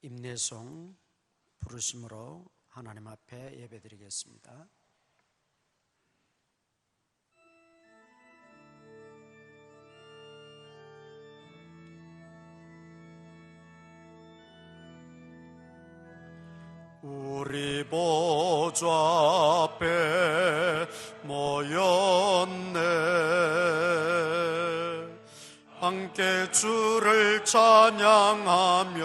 임내송 부르심으로 하나님 앞에 예배드리겠습니다. 우리 보좌 앞에 모였네. 함께 주를 찬양하며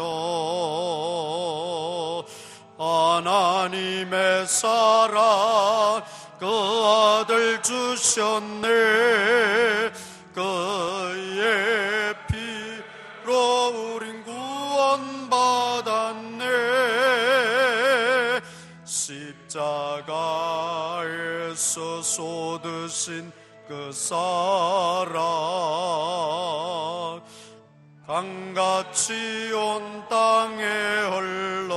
하나님의 사랑 그 아들 주셨네. 그의 피로 우린 구원받았네. 십자가에서 쏟으신 그 사랑 강같이 온 땅에 흘러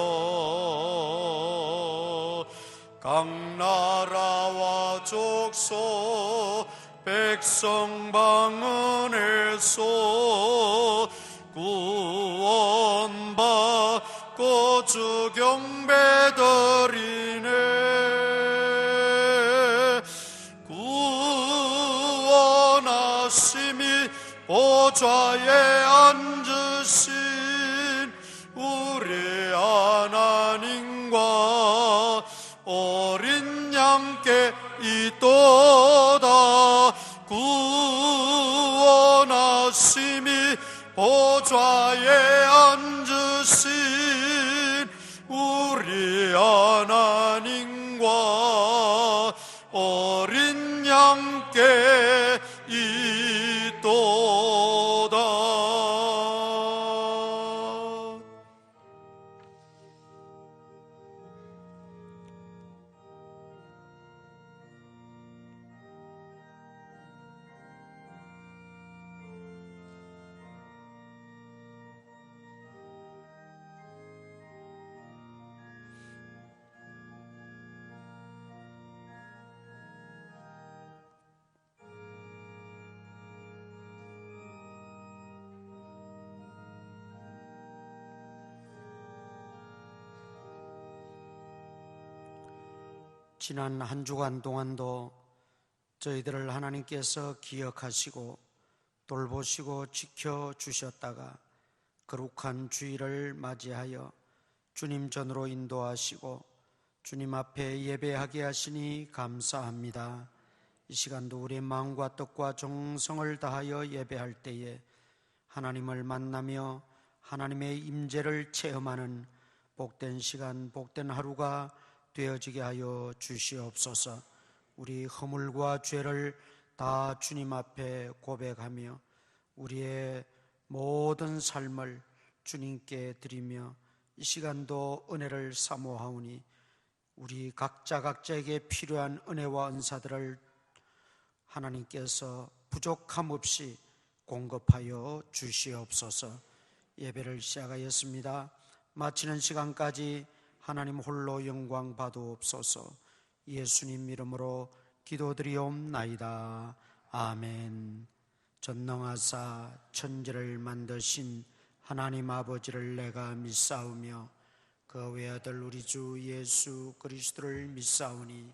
각 나라와 족속 백성 방언에서 구원받고 주 경배드리네. 구원하심이 보좌에 앉으신 우리 하나님과 어린 양께 있도다. 구원하심이 보좌에 앉으신 우리 하나님과 어린 양께 있도다. 지난 한 주간 동안도 저희들을 하나님께서 기억하시고 돌보시고 지켜주셨다가 거룩한 주일을 맞이하여 주님 전으로 인도하시고 주님 앞에 예배하게 하시니 감사합니다. 이 시간도 우리의 마음과 뜻과 정성을 다하여 예배할 때에 하나님을 만나며 하나님의 임재를 체험하는 복된 시간, 복된 하루가 되어지게 하여 주시옵소서. 우리 허물과 죄를 다 주님 앞에 고백하며 우리의 모든 삶을 주님께 드리며 이 시간도 은혜를 사모하오니 우리 각자에게 필요한 은혜와 은사들을 하나님께서 부족함 없이 공급하여 주시옵소서. 예배를 시작하였습니다. 마치는 시간까지 하나님 홀로 영광 받으옵소서. 예수님 이름으로 기도드리옵나이다. 아멘. 전능하사 천지를 만드신 하나님 아버지를 내가 믿사오며 그 외아들 우리 주 예수 그리스도를 믿사오니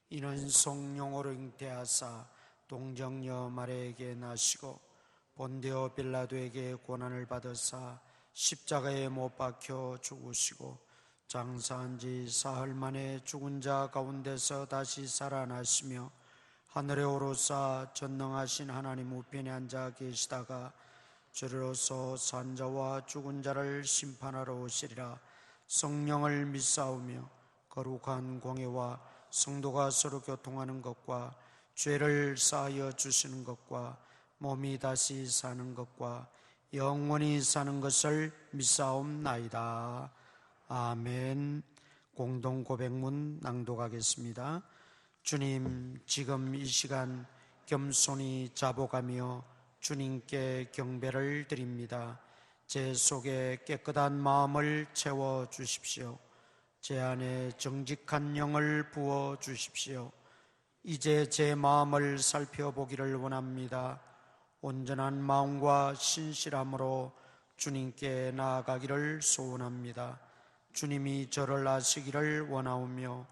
이는 성령으로 잉태하사 동정녀 마리아에게 나시고 본디오 빌라도에게 고난을 받으사 십자가에 못 박혀 죽으시고 장사한 지 사흘 만에 죽은 자 가운데서 다시 살아나시며 하늘에 오르사 전능하신 하나님 우편에 앉아 계시다가 주로서 산자와 죽은 자를 심판하러 오시리라. 성령을 믿사오며 거룩한 공예와 성도가 서로 교통하는 것과 죄를 사하여 주시는 것과 몸이 다시 사는 것과 영원히 사는 것을 믿사옵나이다. 아멘. 공동 고백문 낭독하겠습니다. 주님, 지금 이 시간 겸손히 자복하며 주님께 경배를 드립니다. 제 속에 깨끗한 마음을 채워 주십시오. 제 안에 정직한 영을 부어 주십시오. 이제 제 마음을 살펴보기를 원합니다. 온전한 마음과 신실함으로 주님께 나아가기를 소원합니다. 주님이 저를 아시기를 원하오며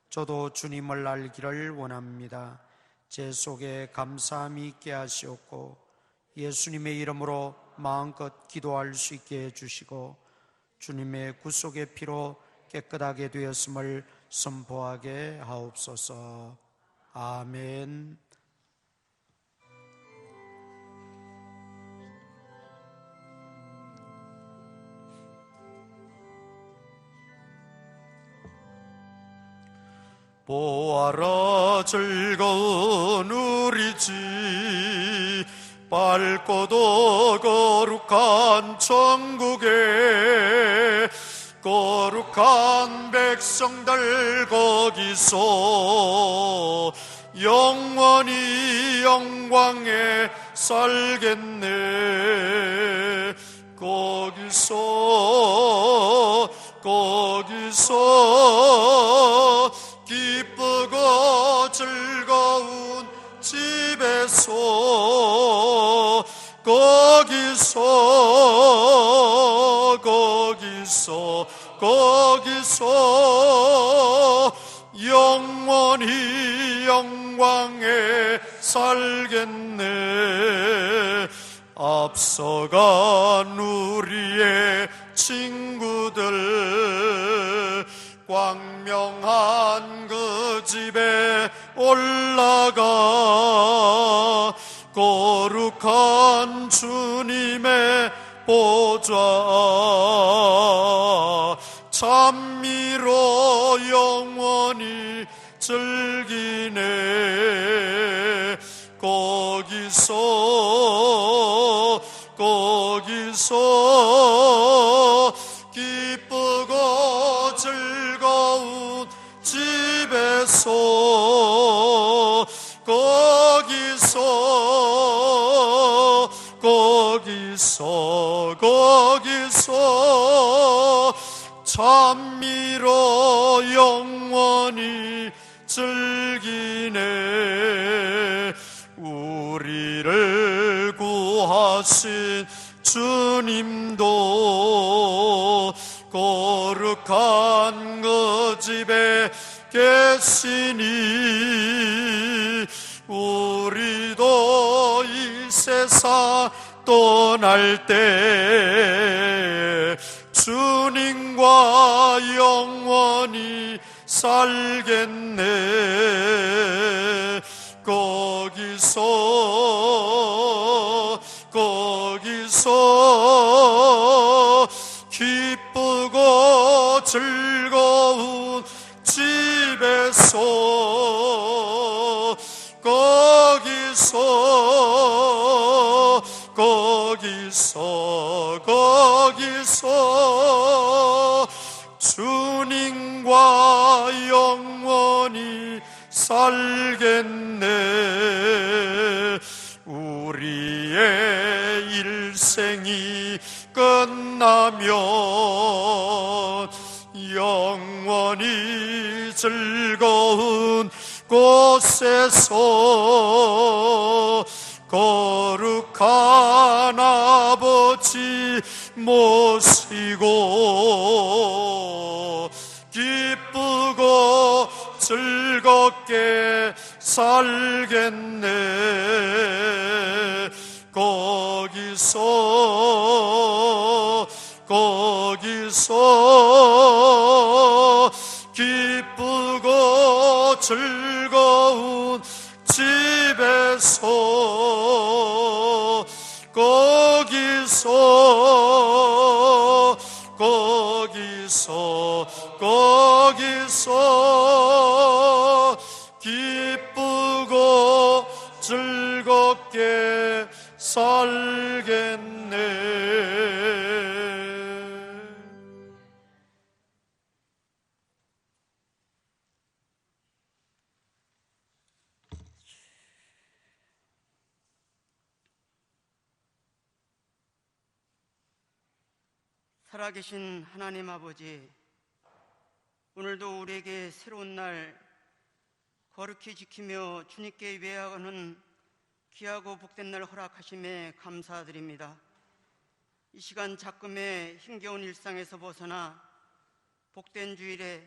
저도 주님을 알기를 원합니다. 제 속에 감사함이 있게 하시옵고 예수님의 이름으로 마음껏 기도할 수 있게 해주시고 주님의 구속의 피로 깨끗하게 되었음을 선포하게 하옵소서. 아멘. 보아라 즐거운 우리 집 밝고도 거룩한 천국에 거룩한 백성들 거기서 영원히 영광에 살겠네. 거기서 기쁘고 즐거운 집에서 거기서 영원히 영광에 살겠네. 앞서간 우리의 친구들 광명한 그 집에 올라가 거룩한 주님의 보좌 찬미로 영원히 즐기네. 거기서 기쁘고 즐거운 집에서 거기서 찬미로 영원히 즐기네. 우리를 구하신 주님도 거룩한 그 집에 계시니 우리도 이 세상 떠날 때 주님과 영원히 살겠네. 거기서 기쁘고 즐거운 집에서 거기서 주님과 영원히 살겠네. 우리의 일생이 끝나면 영원히 즐거운 곳에서 거룩한 아버지 모시고 기쁘고 즐겁게 살겠네. 거기서 기쁘고 즐거운 집에서 거기서 기쁘고 즐겁게 살겠네. 살아계신 하나님 아버지, 오늘도 우리에게 새로운 날 거룩히 지키며 주님께 예배하는 귀하고 복된 날 허락하심에 감사드립니다. 이 시간 작금의 힘겨운 일상에서 벗어나 복된 주일에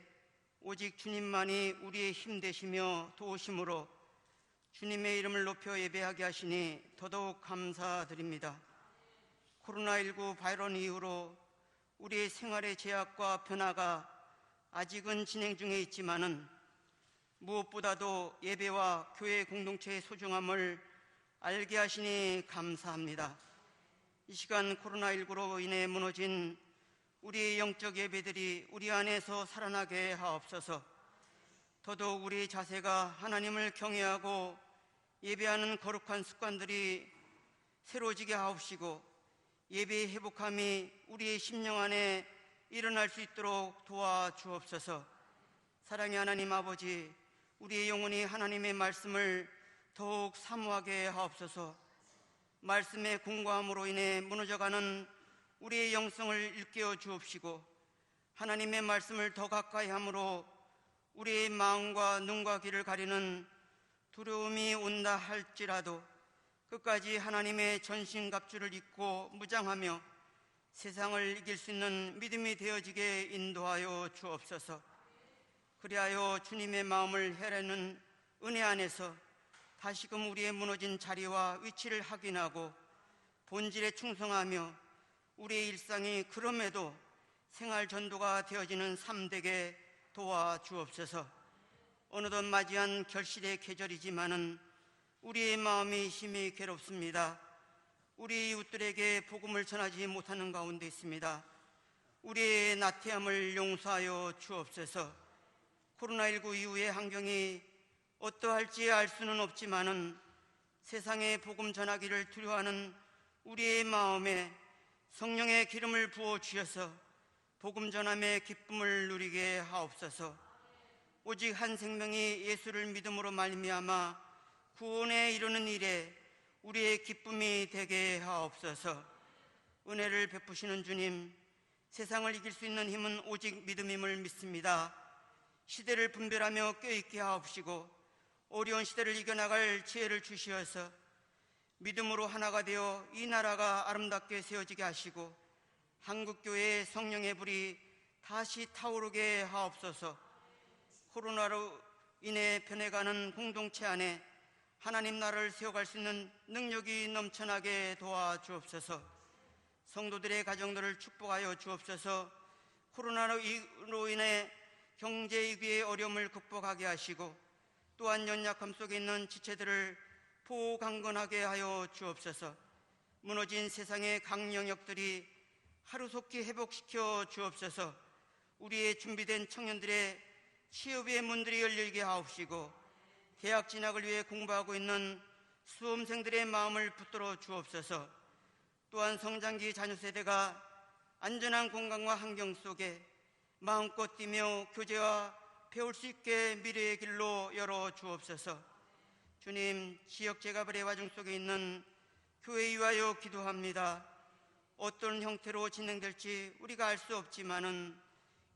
오직 주님만이 우리의 힘 되시며 도우심으로 주님의 이름을 높여 예배하게 하시니 더더욱 감사드립니다. 코로나19 바이러스 이후로 우리의 생활의 제약과 변화가 아직은 진행 중에 있지만은 무엇보다도 예배와 교회 공동체의 소중함을 알게 하시니 감사합니다. 이 시간 코로나19로 인해 무너진 우리의 영적 예배들이 우리 안에서 살아나게 하옵소서. 더더욱 우리의 자세가 하나님을 경외하고 예배하는 거룩한 습관들이 새로워지게 하옵시고 예배의 회복함이 우리의 심령 안에 일어날 수 있도록 도와주옵소서. 사랑의 하나님 아버지, 우리의 영혼이 하나님의 말씀을 더욱 사모하게 하옵소서. 말씀의 공고함으로 인해 무너져가는 우리의 영성을 일깨워 주옵시고 하나님의 말씀을 더 가까이 함으로 우리의 마음과 눈과 귀를 가리는 두려움이 온다 할지라도 끝까지 하나님의 전신갑주를 입고 무장하며 세상을 이길 수 있는 믿음이 되어지게 인도하여 주옵소서. 그리하여 주님의 마음을 헤아리는 은혜 안에서 다시금 우리의 무너진 자리와 위치를 확인하고 본질에 충성하며 우리의 일상이 그럼에도 생활 전도가 되어지는 삶 되게 도와주옵소서. 어느덧 맞이한 결실의 계절이지만은 우리의 마음이 심히 괴롭습니다. 우리 이웃들에게 복음을 전하지 못하는 가운데 있습니다. 우리의 나태함을 용서하여 주옵소서. 코로나19 이후의 환경이 어떠할지 알 수는 없지만은 세상에 복음 전하기를 두려워하는 우리의 마음에 성령의 기름을 부어 주셔서 복음 전함의 기쁨을 누리게 하옵소서. 오직 한 생명이 예수를 믿음으로 말미암아 구원에 이르는 일에 우리의 기쁨이 되게 하옵소서. 은혜를 베푸시는 주님, 세상을 이길 수 있는 힘은 오직 믿음임을 믿습니다. 시대를 분별하며 껴있게 하옵시고 어려운 시대를 이겨나갈 지혜를 주시어서 믿음으로 하나가 되어 이 나라가 아름답게 세워지게 하시고 한국교회의 성령의 불이 다시 타오르게 하옵소서. 코로나로 인해 변해가는 공동체 안에 하나님 나라를 세워갈 수 있는 능력이 넘쳐나게 도와주옵소서. 성도들의 가정들을 축복하여 주옵소서. 코로나로 인해 경제 위기의 어려움을 극복하게 하시고 또한 연약함 속에 있는 지체들을 보호강건하게 하여 주옵소서. 무너진 세상의 각 영역들이 하루속히 회복시켜 주옵소서. 우리의 준비된 청년들의 취업의 문들이 열리게 하옵시고 대학 진학을 위해 공부하고 있는 수험생들의 마음을 붙들어 주옵소서. 또한 성장기 자녀 세대가 안전한 공간과 환경 속에 마음껏 뛰며 교제와 배울 수 있게 미래의 길로 열어 주옵소서. 주님, 지역 재가벌의 와중 속에 있는 교회 위하여 기도합니다. 어떤 형태로 진행될지 우리가 알 수 없지만은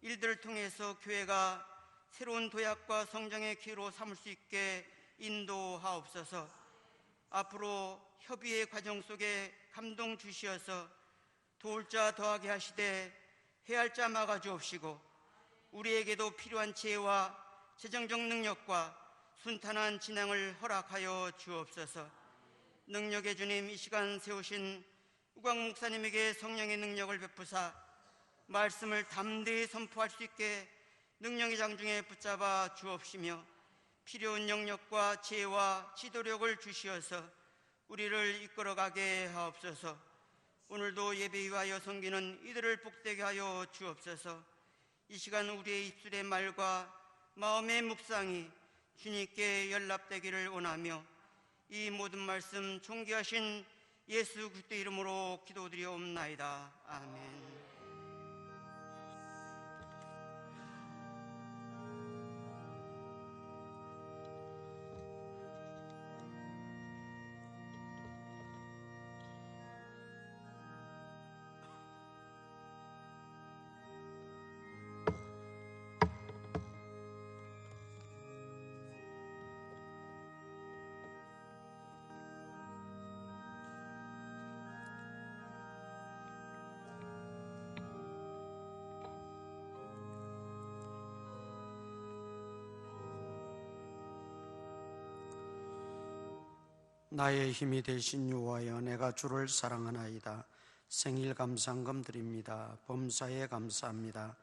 일들을 통해서 교회가 새로운 도약과 성장의 기회로 삼을 수 있게 인도하옵소서. 앞으로 협의의 과정 속에 감동 주시어서 도울 자 더하게 하시되 해할 자 막아 주옵시고 우리에게도 필요한 지혜와 재정적 능력과 순탄한 진행을 허락하여 주옵소서. 능력의 주님, 이 시간 세우신 우광 목사님에게 성령의 능력을 베푸사 말씀을 담대히 선포할 수 있게 능력의 장중에 붙잡아 주옵시며 필요한 영역과 지혜와 지도력을 주시어서 우리를 이끌어가게 하옵소서. 오늘도 예배 위하여 섬기는 이들을 복되게 하여 주옵소서. 이 시간 우리의 입술의 말과 마음의 묵상이 주님께 연락되기를 원하며 이 모든 말씀 존귀하신 예수 그리스도의 이름으로 기도드리옵나이다. 아멘. 나의 힘이 되신 여호와여, 내가 주를 사랑하나이다. 생일 감사헌금 드립니다. 범사에 감사합니다.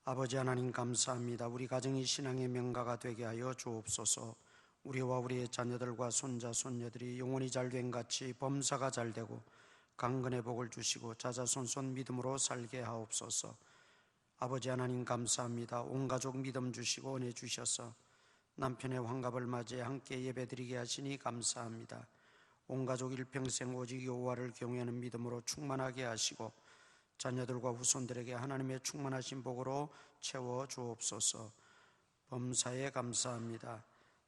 아버지 하나님 감사합니다. 우리 가정이 신앙의 명가가 되게 하여 주옵소서. 우리와 우리의 자녀들과 손자 손녀들이 영혼이 잘된 같이 범사가 잘되고 강건의 복을 주시고 자자손손 믿음으로 살게 하옵소서. 아버지 하나님 감사합니다. 온 가족 믿음 주시고 은혜 주셔서 남편의 환갑을 맞이해 함께 예배드리게 하시니 감사합니다. 온 가족 일평생 오직 여호와를 경외하는 믿음으로 충만하게 하시고 자녀들과 후손들에게 하나님의 충만하신 복으로 채워 주옵소서. 범사에 감사합니다.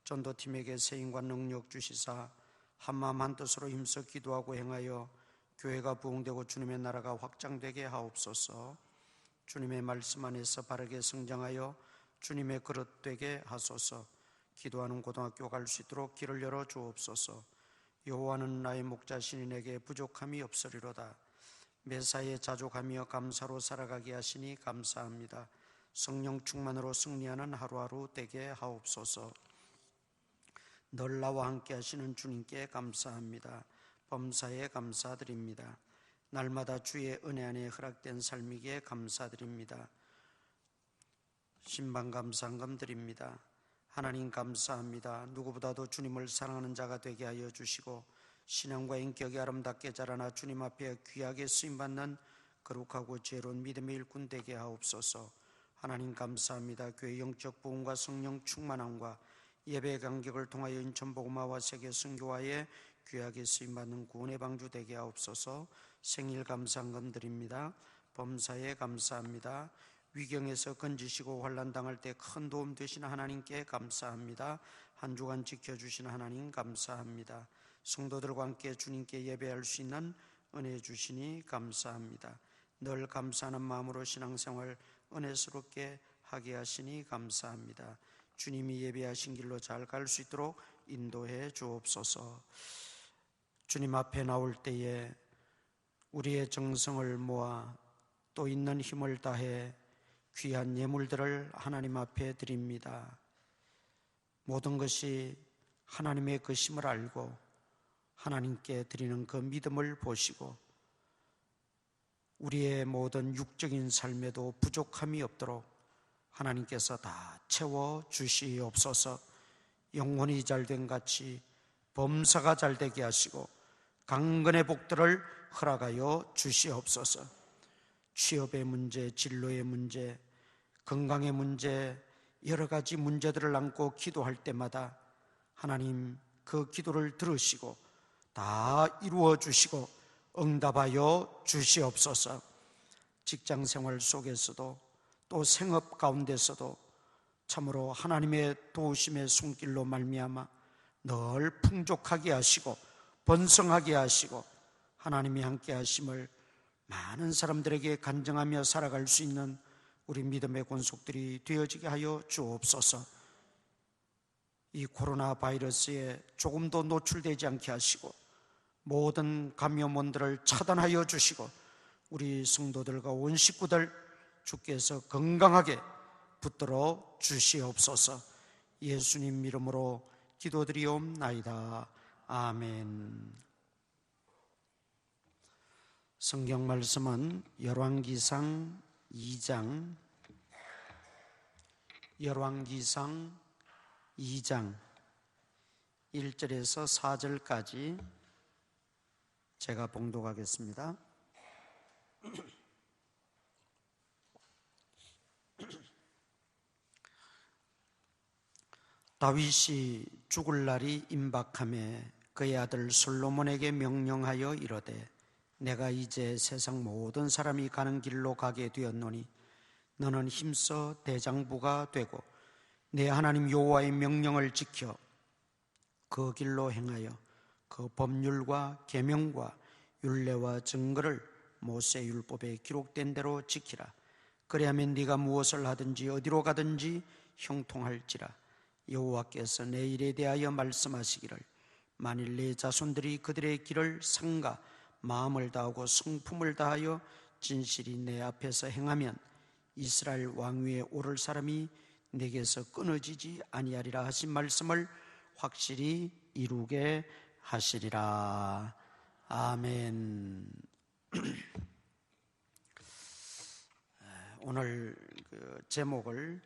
전도팀에게 세임과 능력 주시사 한마음 한뜻으로 힘써 기도하고 행하여 교회가 부흥되고 주님의 나라가 확장되게 하옵소서. 주님의 말씀 안에서 바르게 성장하여 주님의 그릇 되게 하소서. 기도하는 고등학교 갈 수 있도록 길을 열어 주옵소서. 여호와는 나의 목자시니 내게 부족함이 없으리로다. 매사에 자족하며 감사로 살아가게 하시니 감사합니다. 성령 충만으로 승리하는 하루하루 되게 하옵소서. 늘 나와 함께 하시는 주님께 감사합니다. 범사에 감사드립니다. 날마다 주의 은혜 안에 허락된 삶이기에 감사드립니다. 신방 감사헌금 드립니다. 하나님 감사합니다. 누구보다도 주님을 사랑하는 자가 되게 하여 주시고 신앙과 인격이 아름답게 자라나 주님 앞에 귀하게 쓰임받는 거룩하고 지혜로운 믿음의 일꾼 되게 하옵소서. 하나님 감사합니다. 교회 영적 부흥과 성령 충만함과 예배 간격을 통하여 인천복음화와 세계 선교화에 귀하게 쓰임받는 구원의 방주 되게 하옵소서. 생일 감사헌금 드립니다. 범사에 감사합니다. 위경에서 건지시고 환난 당할 때 큰 도움 되시는 하나님께 감사합니다. 한 주간 지켜주시는 하나님 감사합니다. 성도들과 함께 주님께 예배할 수 있는 은혜 주시니 감사합니다. 늘 감사하는 마음으로 신앙생활 은혜스럽게 하게 하시니 감사합니다. 주님이 예배하신 길로 잘 갈 수 있도록 인도해 주옵소서. 주님 앞에 나올 때에 우리의 정성을 모아 또 있는 힘을 다해 귀한 예물들을 하나님 앞에 드립니다. 모든 것이 하나님의 그 심을 알고 하나님께 드리는 그 믿음을 보시고 우리의 모든 육적인 삶에도 부족함이 없도록 하나님께서 다 채워 주시옵소서. 영혼이 잘된 같이 범사가 잘되게 하시고 강건의 복들을 허락하여 주시옵소서. 취업의 문제, 진로의 문제, 건강의 문제, 여러 가지 문제들을 안고 기도할 때마다 하나님 그 기도를 들으시고 다 이루어 주시고 응답하여 주시옵소서. 직장생활 속에서도 또 생업 가운데서도 참으로 하나님의 도우심의 손길로 말미암아 늘 풍족하게 하시고 번성하게 하시고 하나님이 함께 하심을 많은 사람들에게 간증하며 살아갈 수 있는 우리 믿음의 권속들이 되어지게 하여 주옵소서. 이 코로나 바이러스에 조금도 노출되지 않게 하시고 모든 감염원들을 차단하여 주시고 우리 성도들과 온 식구들 주께서 건강하게 붙들어 주시옵소서. 예수님 이름으로 기도드리옵나이다. 아멘. 성경 말씀은 열왕기상 2장 1절에서 4절까지 제가 봉독하겠습니다. 다윗이 죽을 날이 임박하매 그의 아들 솔로몬에게 명령하여 이르되 내가 이제 세상 모든 사람이 가는 길로 가게 되었노니 너는 힘써 대장부가 되고 내 하나님 여호와의 명령을 지켜 그 길로 행하여 그 법률과 계명과 율례와 증거를 모세율법에 기록된 대로 지키라. 그리하면 네가 무엇을 하든지 어디로 가든지 형통할지라. 여호와께서 내 일에 대하여 말씀하시기를 만일 내 자손들이 그들의 길을 삼가 마음을 다하고 성품을 다하여 진실이 내 앞에서 행하면 이스라엘 왕위에 오를 사람이 내게서 끊어지지 아니하리라 하신 말씀을 확실히 이루게 하시리라. 아멘. 오늘 그 제목을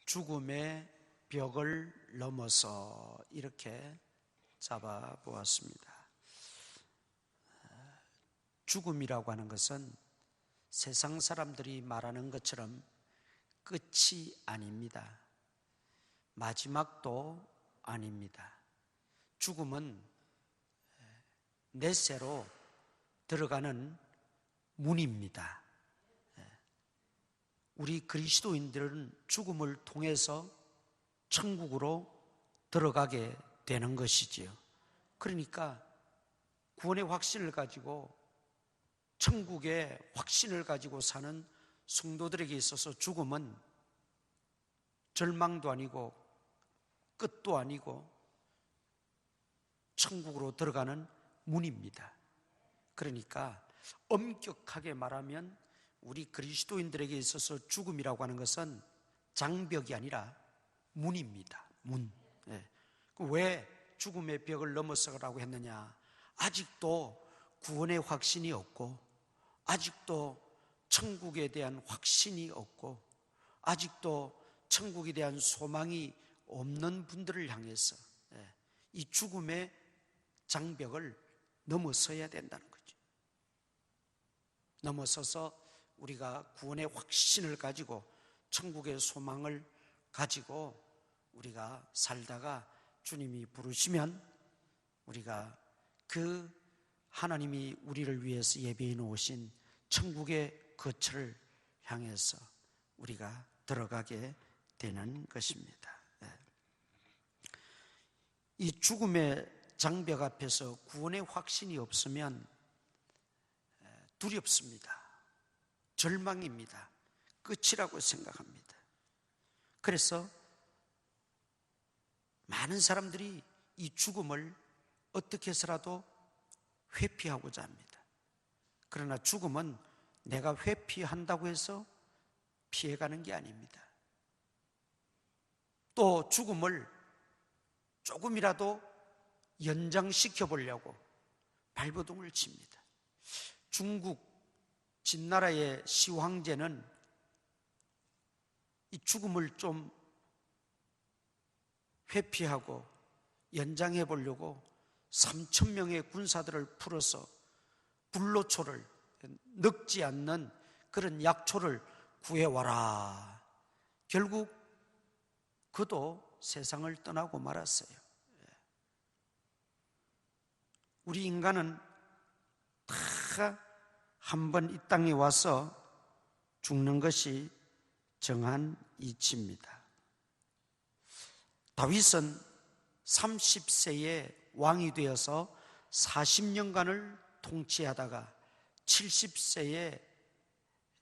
죽음의 벽을 넘어서 이렇게 잡아 보았습니다. 죽음이라고 하는 것은 세상 사람들이 말하는 것처럼 끝이 아닙니다. 마지막도 아닙니다. 죽음은 내세로 들어가는 문입니다. 우리 그리스도인들은 죽음을 통해서 천국으로 들어가게 되는 것이지요. 그러니까 구원의 확신을 가지고 천국의 확신을 가지고 사는 성도들에게 있어서 죽음은 절망도 아니고 끝도 아니고 천국으로 들어가는 문입니다. 그러니까 엄격하게 말하면 우리 그리스도인들에게 있어서 죽음이라고 하는 것은 장벽이 아니라 문입니다. 문. 왜 죽음의 벽을 넘어서라고 했느냐? 아직도 구원의 확신이 없고, 아직도 천국에 대한 확신이 없고, 아직도 천국에 대한 소망이 없는 분들을 향해서 이 죽음의 장벽을 넘어서야 된다는 거죠. 넘어서서 우리가 구원의 확신을 가지고 천국의 소망을 가지고 우리가 살다가 주님이 부르시면 우리가 그 하나님이 우리를 위해서 예비해 놓으신 천국의 거처를 향해서 우리가 들어가게 되는 것입니다. 이 죽음의 장벽 앞에서 구원의 확신이 없으면 두렵습니다. 절망입니다. 끝이라고 생각합니다. 그래서 많은 사람들이 이 죽음을 어떻게 해서라도 회피하고자 합니다. 그러나 죽음은 내가 회피한다고 해서 피해가는 게 아닙니다. 또 죽음을 조금이라도 연장시켜 보려고 발버둥을 칩니다. 중국 진나라의 시황제는 이 죽음을 좀 회피하고 연장해 보려고 3,000명의 군사들을 풀어서 불로초를 늙지 않는 그런 약초를 구해와라. 결국 그도 세상을 떠나고 말았어요. 우리 인간은 다 한 번 이 땅에 와서 죽는 것이 정한 이치입니다. 다윗은 30세에 왕이 되어서 40년간을 통치하다가 70세에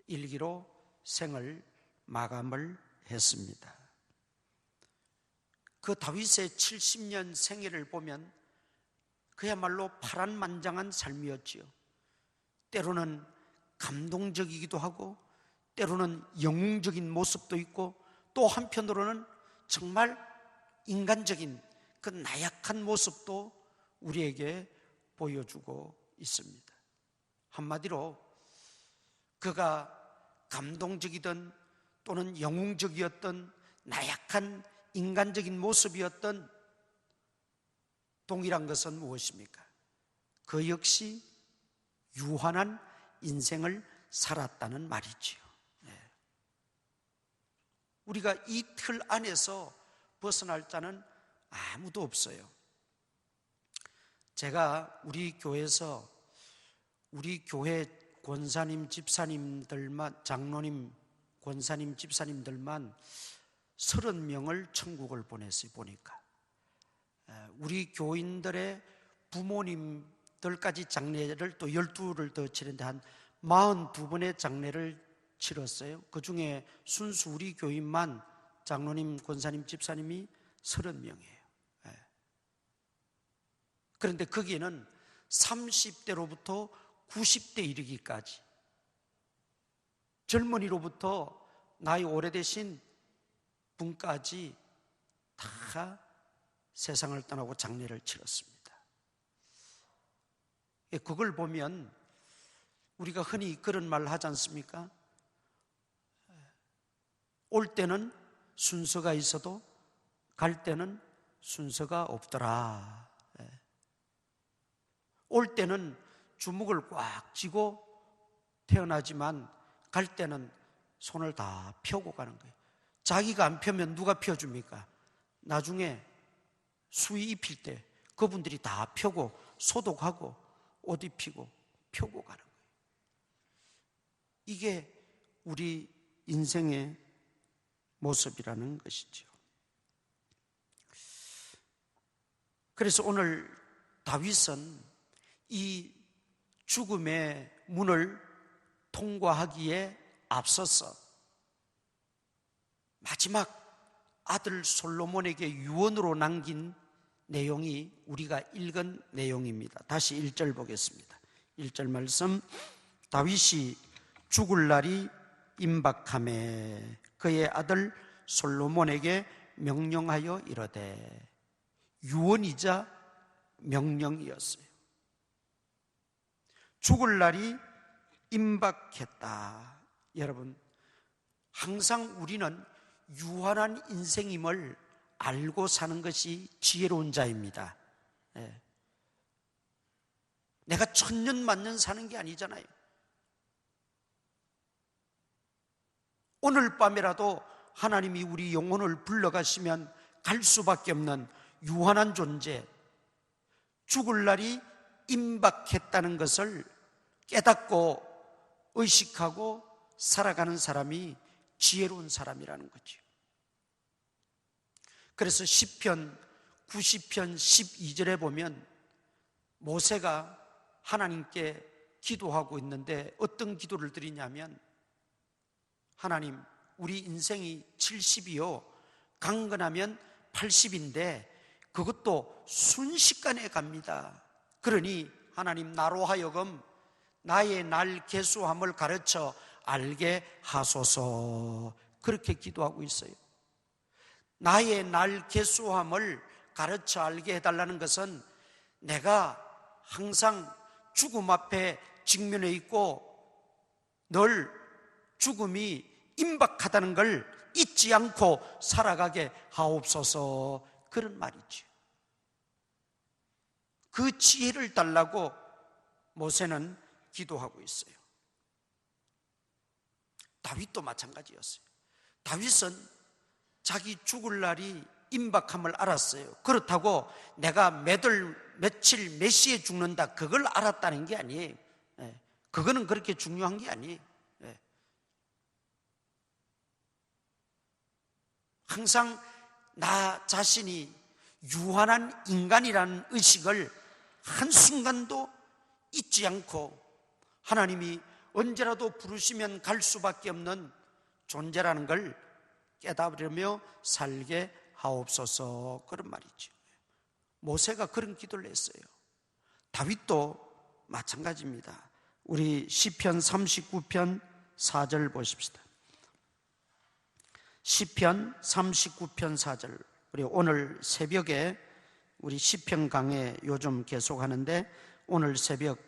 일기로 생을 마감을 했습니다. 그 다윗의 70년 생애를 보면 그야말로 파란만장한 삶이었지요. 때로는 감동적이기도 하고 때로는 영웅적인 모습도 있고 또 한편으로는 정말 인간적인 그 나약한 모습도 우리에게 보여주고 있습니다. 한마디로 그가 감동적이든 또는 영웅적이었던 나약한 인간적인 모습이었던 동일한 것은 무엇입니까? 그 역시 유한한 인생을 살았다는 말이지요. 우리가 이 틀 안에서 벗어날 자는 아무도 없어요. 제가 우리 교회에서 우리 교회 권사님, 집사님들만, 장로님, 권사님, 집사님들만 30명을 천국을 보냈어요. 보니까 우리 교인들의 부모님들까지 장례를 또 12를 더 치는데 한 42번의 장례를 치렀어요. 그 중에 순수 우리 교인만 장로님, 권사님, 집사님이 30명이에요. 그런데 거기에는 30대로부터 90대 이르기까지 젊은이로부터 나이 오래되신 분까지 다 세상을 떠나고 장례를 치렀습니다. 그걸 보면 우리가 흔히 그런 말 하지 않습니까? 올 때는 순서가 있어도 갈 때는 순서가 없더라. 올 때는 주먹을 꽉 쥐고 태어나지만 갈 때는 손을 다 펴고 가는 거예요. 자기가 안 펴면 누가 펴줍니까? 나중에 수의 입힐 때 그분들이 다 펴고 소독하고 옷 입히고 펴고 가는 거예요. 이게 우리 인생의 모습이라는 것이죠. 그래서 오늘 다윗은 이 죽음의 문을 통과하기에 앞서서 마지막 아들 솔로몬에게 유언으로 남긴 내용이 우리가 읽은 내용입니다. 다시 1절 보겠습니다. 1절 말씀. 다윗이 죽을 날이 임박하매 그의 아들 솔로몬에게 명령하여 이르되, 유언이자 명령이었어요. 죽을 날이 임박했다. 여러분, 항상 우리는 유한한 인생임을 알고 사는 것이 지혜로운 자입니다. 내가 천년 만년 사는 게 아니잖아요. 오늘 밤이라도 하나님이 우리 영혼을 불러가시면 갈 수밖에 없는 유한한 존재, 죽을 날이 임박했다는 것을 깨닫고 의식하고 살아가는 사람이 지혜로운 사람이라는 거죠. 그래서 시편 90편 12절에 보면 모세가 하나님께 기도하고 있는데 어떤 기도를 드리냐면, 하나님, 우리 인생이 70이요 강건하면 80인데 그것도 순식간에 갑니다. 그러니 하나님, 나로 하여금 나의 날 계수함을 가르쳐 알게 하소서. 그렇게 기도하고 있어요. 나의 날 계수함을 가르쳐 알게 해달라는 것은 내가 항상 죽음 앞에 직면해 있고 늘 죽음이 임박하다는 걸 잊지 않고 살아가게 하옵소서. 그런 말이죠. 그 지혜를 달라고 모세는 기도하고 있어요. 다윗도 마찬가지였어요. 다윗은 자기 죽을 날이 임박함을 알았어요. 그렇다고 내가 며칠 몇 시에 죽는다 그걸 알았다는 게 아니에요. 그거는 그렇게 중요한 게 아니에요. 항상 나 자신이 유한한 인간이라는 의식을 한순간도 잊지 않고 하나님이 언제라도 부르시면 갈 수밖에 없는 존재라는 걸 깨달으며 살게 하옵소서. 그런 말이죠. 모세가 그런 기도를 했어요. 다윗도 마찬가지입니다. 우리 시편 39편 4절 보십시다. 시편 39편 4절. 우리 오늘 새벽에 우리 시편 강해 요즘 계속하는데 오늘 새벽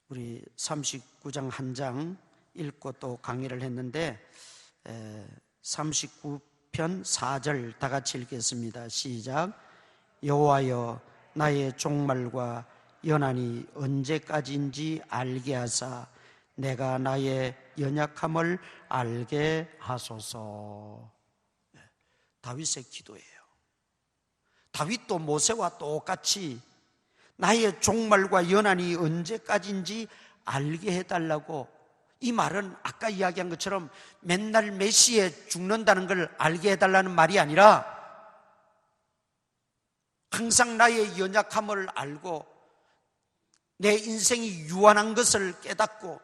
우리 39장 한 장 읽고 또 강의를 했는데 39편 4절 다 같이 읽겠습니다. 시작. 여호와여, 나의 종말과 연한이 언제까지인지 알게 하사 내가 나의 연약함을 알게 하소서. 다윗의 기도예요. 다윗도 모세와 똑같이 나의 종말과 연한이 언제까지인지 알게 해달라고. 이 말은 아까 이야기한 것처럼 맨날 몇 시에 죽는다는 걸 알게 해달라는 말이 아니라 항상 나의 연약함을 알고 내 인생이 유한한 것을 깨닫고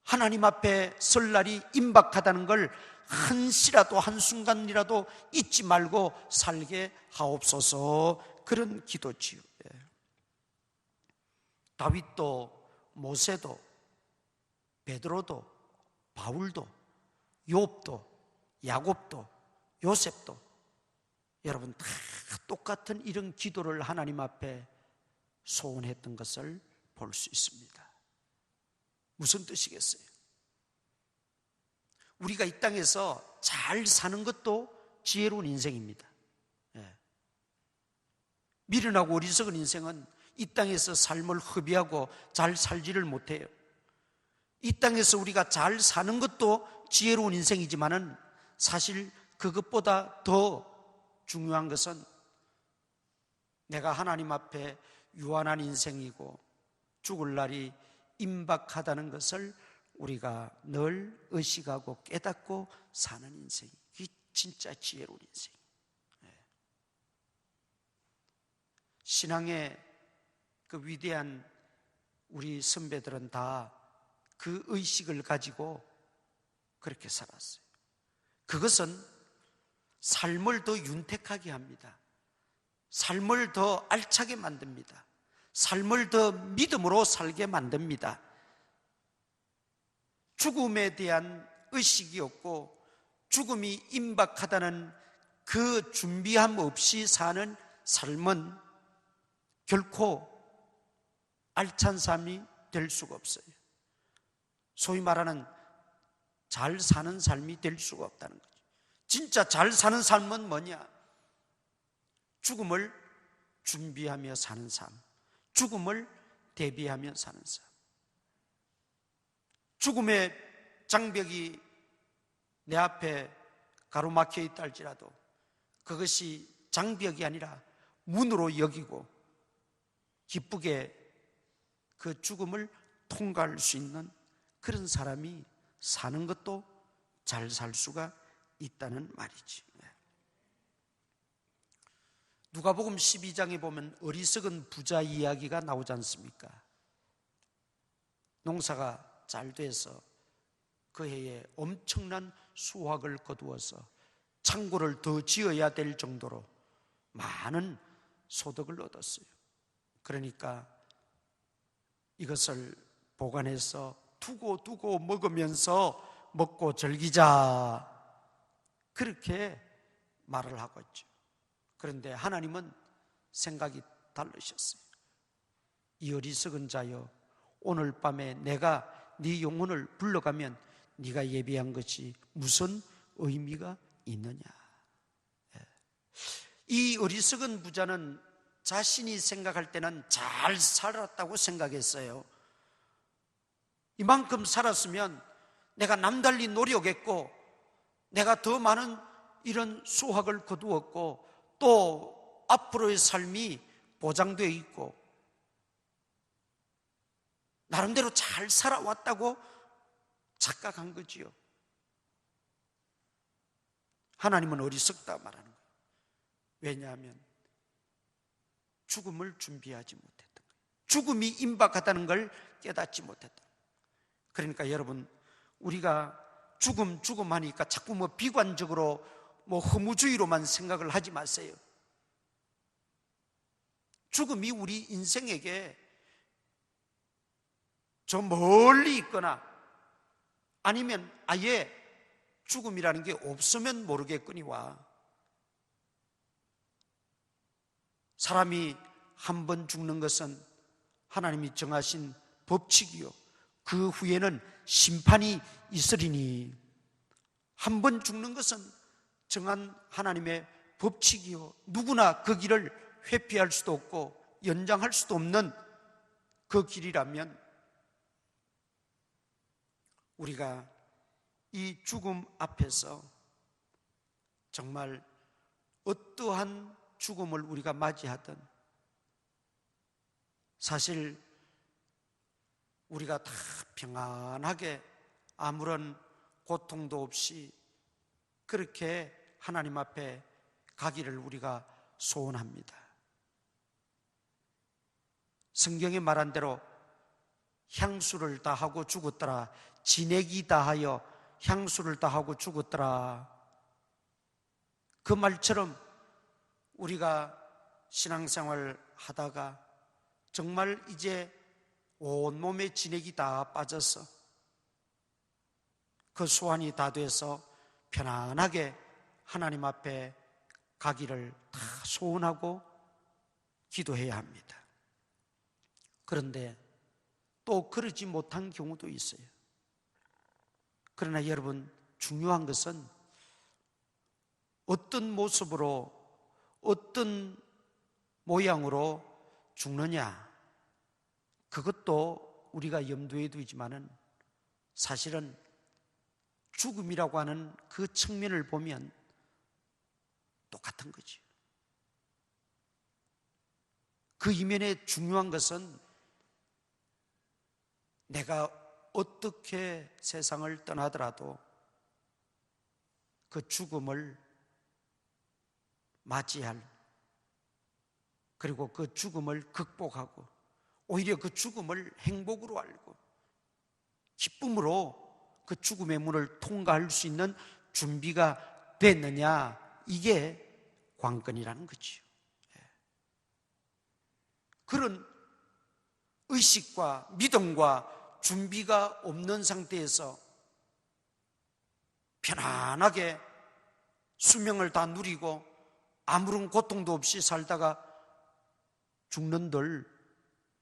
하나님 앞에 설 날이 임박하다는 걸 한시라도 한순간이라도 잊지 말고 살게 하옵소서. 그런 기도지요. 다윗도 모세도 베드로도 바울도 욥도 야곱도 요셉도 여러분 다 똑같은 이런 기도를 하나님 앞에 소원했던 것을 볼 수 있습니다. 무슨 뜻이겠어요? 우리가 이 땅에서 잘 사는 것도 지혜로운 인생입니다. 미련하고 어리석은 인생은 이 땅에서 삶을 허비하고 잘 살지를 못해요. 이 땅에서 우리가 잘 사는 것도 지혜로운 인생이지만은 사실 그것보다 더 중요한 것은 내가 하나님 앞에 유한한 인생이고 죽을 날이 임박하다는 것을 우리가 늘 의식하고 깨닫고 사는 인생이, 그게 진짜 지혜로운 인생. 신앙의 그 위대한 우리 선배들은 다 그 의식을 가지고 그렇게 살았어요. 그것은 삶을 더 윤택하게 합니다. 삶을 더 알차게 만듭니다. 삶을 더 믿음으로 살게 만듭니다. 죽음에 대한 의식이 없고 죽음이 임박하다는 그 준비함 없이 사는 삶은 결코 알찬 삶이 될 수가 없어요. 소위 말하는 잘 사는 삶이 될 수가 없다는 거죠. 진짜 잘 사는 삶은 뭐냐? 죽음을 준비하며 사는 삶, 죽음을 대비하며 사는 삶. 죽음의 장벽이 내 앞에 가로막혀 있다 할지라도 그것이 장벽이 아니라 문으로 여기고 기쁘게 그 죽음을 통과할 수 있는 그런 사람이 사는 것도 잘 살 수가 있다는 말이지. 누가복음 12장에 보면 어리석은 부자 이야기가 나오지 않습니까? 농사가 잘 돼서 그 해에 엄청난 수확을 거두어서 창고를 더 지어야 될 정도로 많은 소득을 얻었어요. 그러니까 이것을 보관해서 두고 먹으면서 먹고 즐기자, 그렇게 말을 하고 있죠. 그런데 하나님은 생각이 다르셨어요. 이 어리석은 자여, 오늘 밤에 내가 네 영혼을 불러가면 네가 예비한 것이 무슨 의미가 있느냐. 이 어리석은 부자는 자신이 생각할 때는 잘 살았다고 생각했어요. 이만큼 살았으면 내가 남달리 노력했고 내가 더 많은 이런 수확을 거두었고 또 앞으로의 삶이 보장되어 있고 나름대로 잘 살아왔다고 착각한 거지요. 하나님은 어리석다 말하는 거예요. 왜냐하면 죽음을 준비하지 못했던 거예요. 죽음이 임박하다는 걸 깨닫지 못했던 거예요. 그러니까 여러분, 우리가 죽음 하니까 자꾸 비관적으로 허무주의로만 생각을 하지 마세요. 죽음이 우리 인생에게 저 멀리 있거나 아니면 아예 죽음이라는 게 없으면 모르겠거니와 사람이 한 번 죽는 것은 하나님이 정하신 법칙이요 그 후에는 심판이 있으리니, 한 번 죽는 것은 정한 하나님의 법칙이요 누구나 그 길을 회피할 수도 없고 연장할 수도 없는 그 길이라면 우리가 이 죽음 앞에서 정말 어떠한 죽음을 우리가 맞이하든 사실 우리가 다 평안하게 아무런 고통도 없이 그렇게 하나님 앞에 가기를 우리가 소원합니다. 성경에 말한 대로 향수를 다하고 죽었더라, 진액이 다하여 향수를 다하고 죽었더라, 그 말처럼 우리가 신앙생활 하다가 정말 이제 온몸에 진액이 다 빠져서 그 소환이 다 돼서 편안하게 하나님 앞에 가기를 다 소원하고 기도해야 합니다. 그런데 또 그러지 못한 경우도 있어요. 그러나 여러분, 중요한 것은 어떤 모습으로, 어떤 모양으로 죽느냐, 그것도 우리가 염두에 두지만은 사실은 죽음이라고 하는 그 측면을 보면 똑같은 거죠. 그 이면에 중요한 것은 내가 어떻게 세상을 떠나더라도 그 죽음을 맞이할, 그리고 그 죽음을 극복하고 오히려 그 죽음을 행복으로 알고 기쁨으로 그 죽음의 문을 통과할 수 있는 준비가 됐느냐, 이게 관건이라는 거죠. 그런 의식과 믿음과 준비가 없는 상태에서 편안하게 수명을 다 누리고 아무런 고통도 없이 살다가 죽는들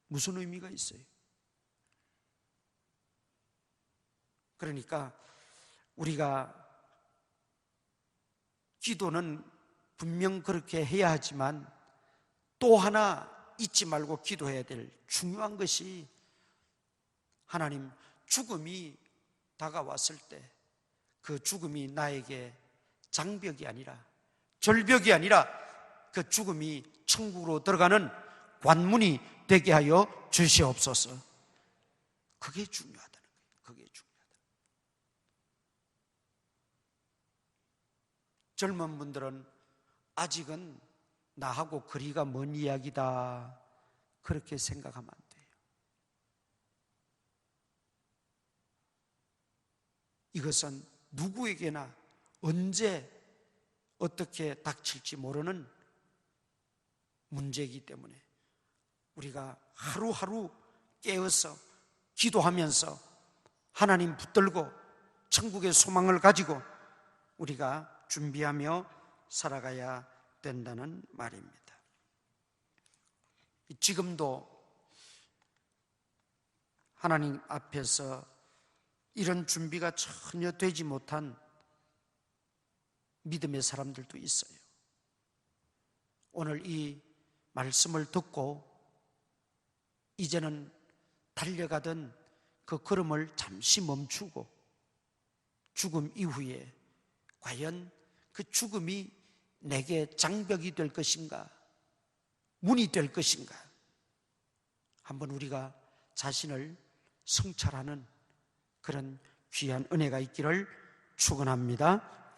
무슨 의미가 있어요? 그러니까 우리가 기도는 분명 그렇게 해야 하지만 또 하나 잊지 말고 기도해야 될 중요한 것이, 하나님, 죽음이 다가왔을 때 그 죽음이 나에게 장벽이 아니라, 절벽이 아니라 그 죽음이 천국으로 들어가는 관문이 되게 하여 주시옵소서. 그게 중요하다는 거예요. 그게 중요하다. 젊은 분들은 아직은 나하고 거리가 먼 이야기다, 그렇게 생각하면 안 돼요. 이것은 누구에게나 언제 어떻게 닥칠지 모르는 문제이기 때문에 우리가 하루하루 깨어서 기도하면서 하나님 붙들고 천국의 소망을 가지고 우리가 준비하며 살아가야 된다는 말입니다. 지금도 하나님 앞에서 이런 준비가 전혀 되지 못한 믿음의 사람들도 있어요. 오늘 이 말씀을 듣고 이제는 달려가던 그 걸음을 잠시 멈추고 죽음 이후에 과연 그 죽음이 내게 장벽이 될 것인가, 문이 될 것인가, 한번 우리가 자신을 성찰하는 그런 귀한 은혜가 있기를 축원합니다.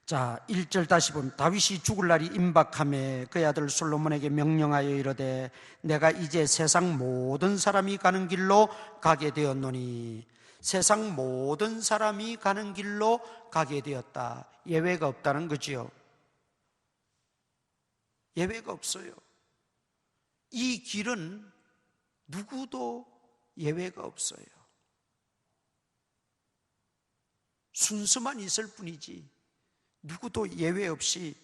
자, 1절 다시 보면, 다윗이 죽을 날이 임박하매 그의 아들 솔로몬에게 명령하여 이르되 내가 이제 세상 모든 사람이 가는 길로 가게 되었노니. 세상 모든 사람이 가는 길로 가게 되었다. 예외가 없다는 거지요. 예외가 없어요. 이 길은 누구도 예외가 없어요. 순서만 있을 뿐이지 누구도 예외 없이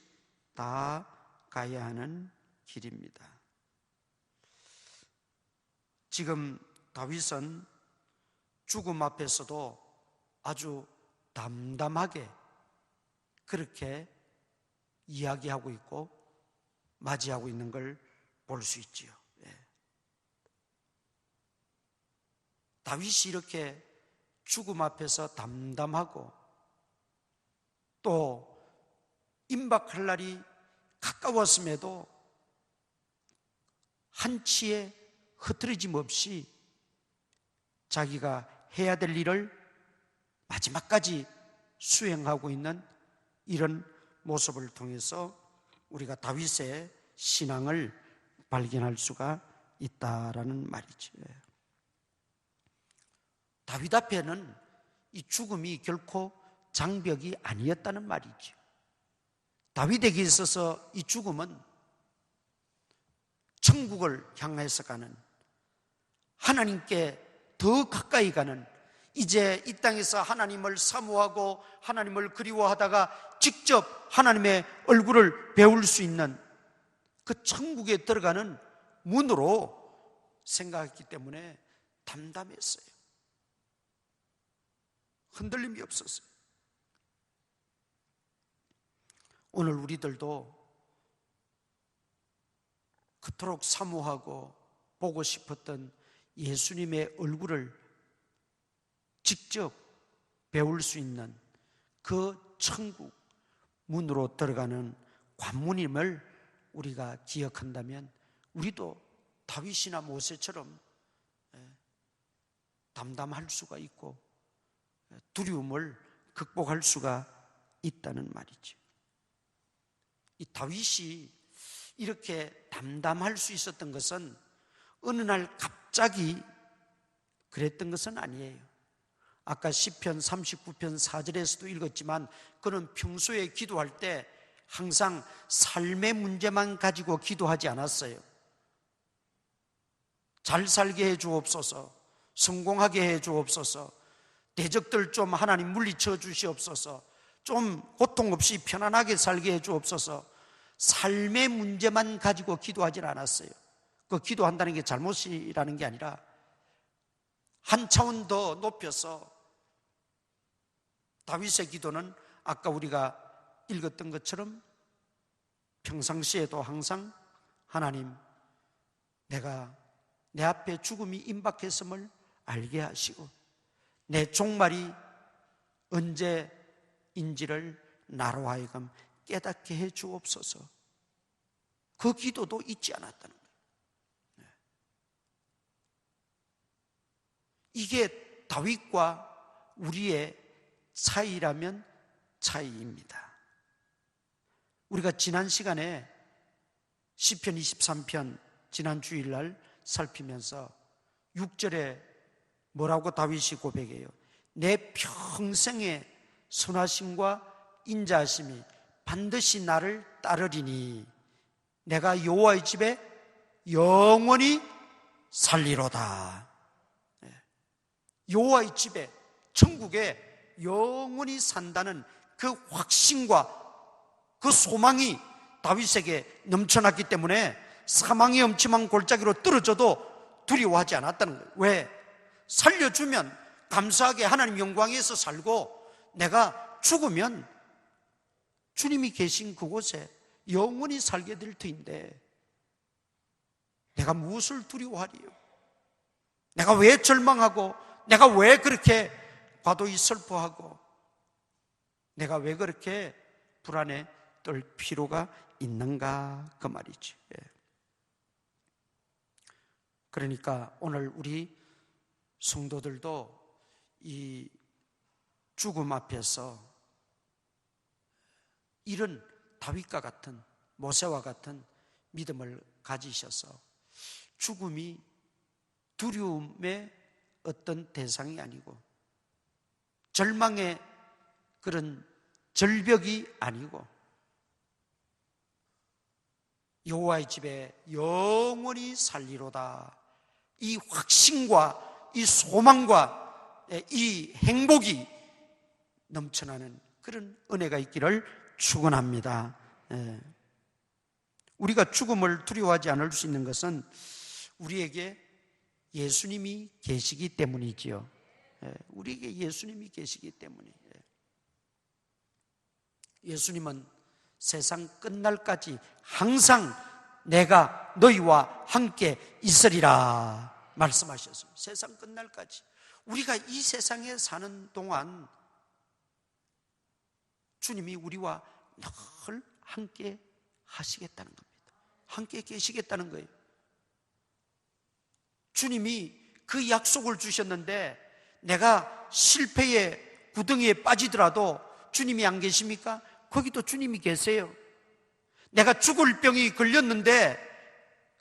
다 가야 하는 길입니다. 지금 다윗은 죽음 앞에서도 아주 담담하게 그렇게 이야기하고 있고 맞이하고 있는 걸 볼 수 있지요. 다윗이 이렇게 죽음 앞에서 담담하고 또 임박할 날이 가까웠음에도 한치의 흐트러짐 없이 자기가 해야 될 일을 마지막까지 수행하고 있는 이런 모습을 통해서 우리가 다윗의 신앙을 발견할 수가 있다라는 말이죠. 다윗 앞에는 이 죽음이 결코 장벽이 아니었다는 말이죠. 다윗에게 있어서 이 죽음은 천국을 향해서 가는, 하나님께 더 가까이 가는, 이제 이 땅에서 하나님을 사모하고 하나님을 그리워하다가 직접 하나님의 얼굴을 배울 수 있는 그 천국에 들어가는 문으로 생각했기 때문에 담담했어요. 흔들림이 없었어요. 오늘 우리들도 그토록 사모하고 보고 싶었던 예수님의 얼굴을 직접 배울 수 있는 그 천국 문으로 들어가는 관문임을 우리가 기억한다면 우리도 다윗이나 모세처럼 담담할 수가 있고 두려움을 극복할 수가 있다는 말이죠. 이 다윗이 이렇게 담담할 수 있었던 것은 어느 날 갑자기 그랬던 것은 아니에요. 아까 시편 39편 4절에서도 읽었지만 그는 평소에 기도할 때 항상 삶의 문제만 가지고 기도하지 않았어요. 잘 살게 해 주옵소서, 성공하게 해 주옵소서, 대적들 좀 하나님 물리쳐 주시옵소서, 좀 고통 없이 편안하게 살게 해 주옵소서. 삶의 문제만 가지고 기도하지 않았어요. 그 기도한다는 게 잘못이라는 게 아니라 한 차원 더 높여서 다윗의 기도는 아까 우리가 읽었던 것처럼 평상시에도 항상 하나님, 내가 내 앞에 죽음이 임박했음을 알게 하시고 내 종말이 언제인지를 나로 하여금 깨닫게 해 주옵소서. 그 기도도 잊지 않았다는 거예요. 이게 다윗과 우리의 차이라면 차이입니다. 우리가 지난 시간에 시편 23편 지난 주일날 살피면서 6절에 뭐라고 다윗이 고백해요? 내 평생의 선하심과 인자하심이 반드시 나를 따르리니 내가 여호와의 집에 영원히 살리로다. 여호와의 집에, 천국에 영원히 산다는 그 확신과 그 소망이 다윗에게 넘쳐났기 때문에 사망의 엄침한 골짜기로 떨어져도 두려워하지 않았다는 거예요. 왜? 살려주면 감사하게 하나님 영광에서 살고 내가 죽으면 주님이 계신 그곳에 영원히 살게 될 터인데 내가 무엇을 두려워하리요? 내가 왜 절망하고 내가 왜 그렇게 과도히 슬퍼하고 내가 왜 그렇게 불안에 떨 필요가 있는가 그 말이죠. 그러니까 오늘 우리 성도들도 이 죽음 앞에서 이런 다윗과 같은 모세와 같은 믿음을 가지셔서 죽음이 두려움의 어떤 대상이 아니고 절망의 그런 절벽이 아니고 여호와의 집에 영원히 살리로다. 이 확신과 이 소망과 이 행복이 넘쳐나는 그런 은혜가 있기를 축원합니다. 우리가 죽음을 두려워하지 않을 수 있는 것은 우리에게 예수님이 계시기 때문이지요. 우리에게 예수님이 계시기 때문이에요. 예수님은 세상 끝날까지 항상 내가 너희와 함께 있으리라 말씀하셨습니다. 세상 끝날까지. 우리가 이 세상에 사는 동안 주님이 우리와 늘 함께 하시겠다는 겁니다. 함께 계시겠다는 거예요. 주님이 그 약속을 주셨는데 내가 실패의 구덩이에 빠지더라도 주님이 안 계십니까? 거기도 주님이 계세요. 내가 죽을 병이 걸렸는데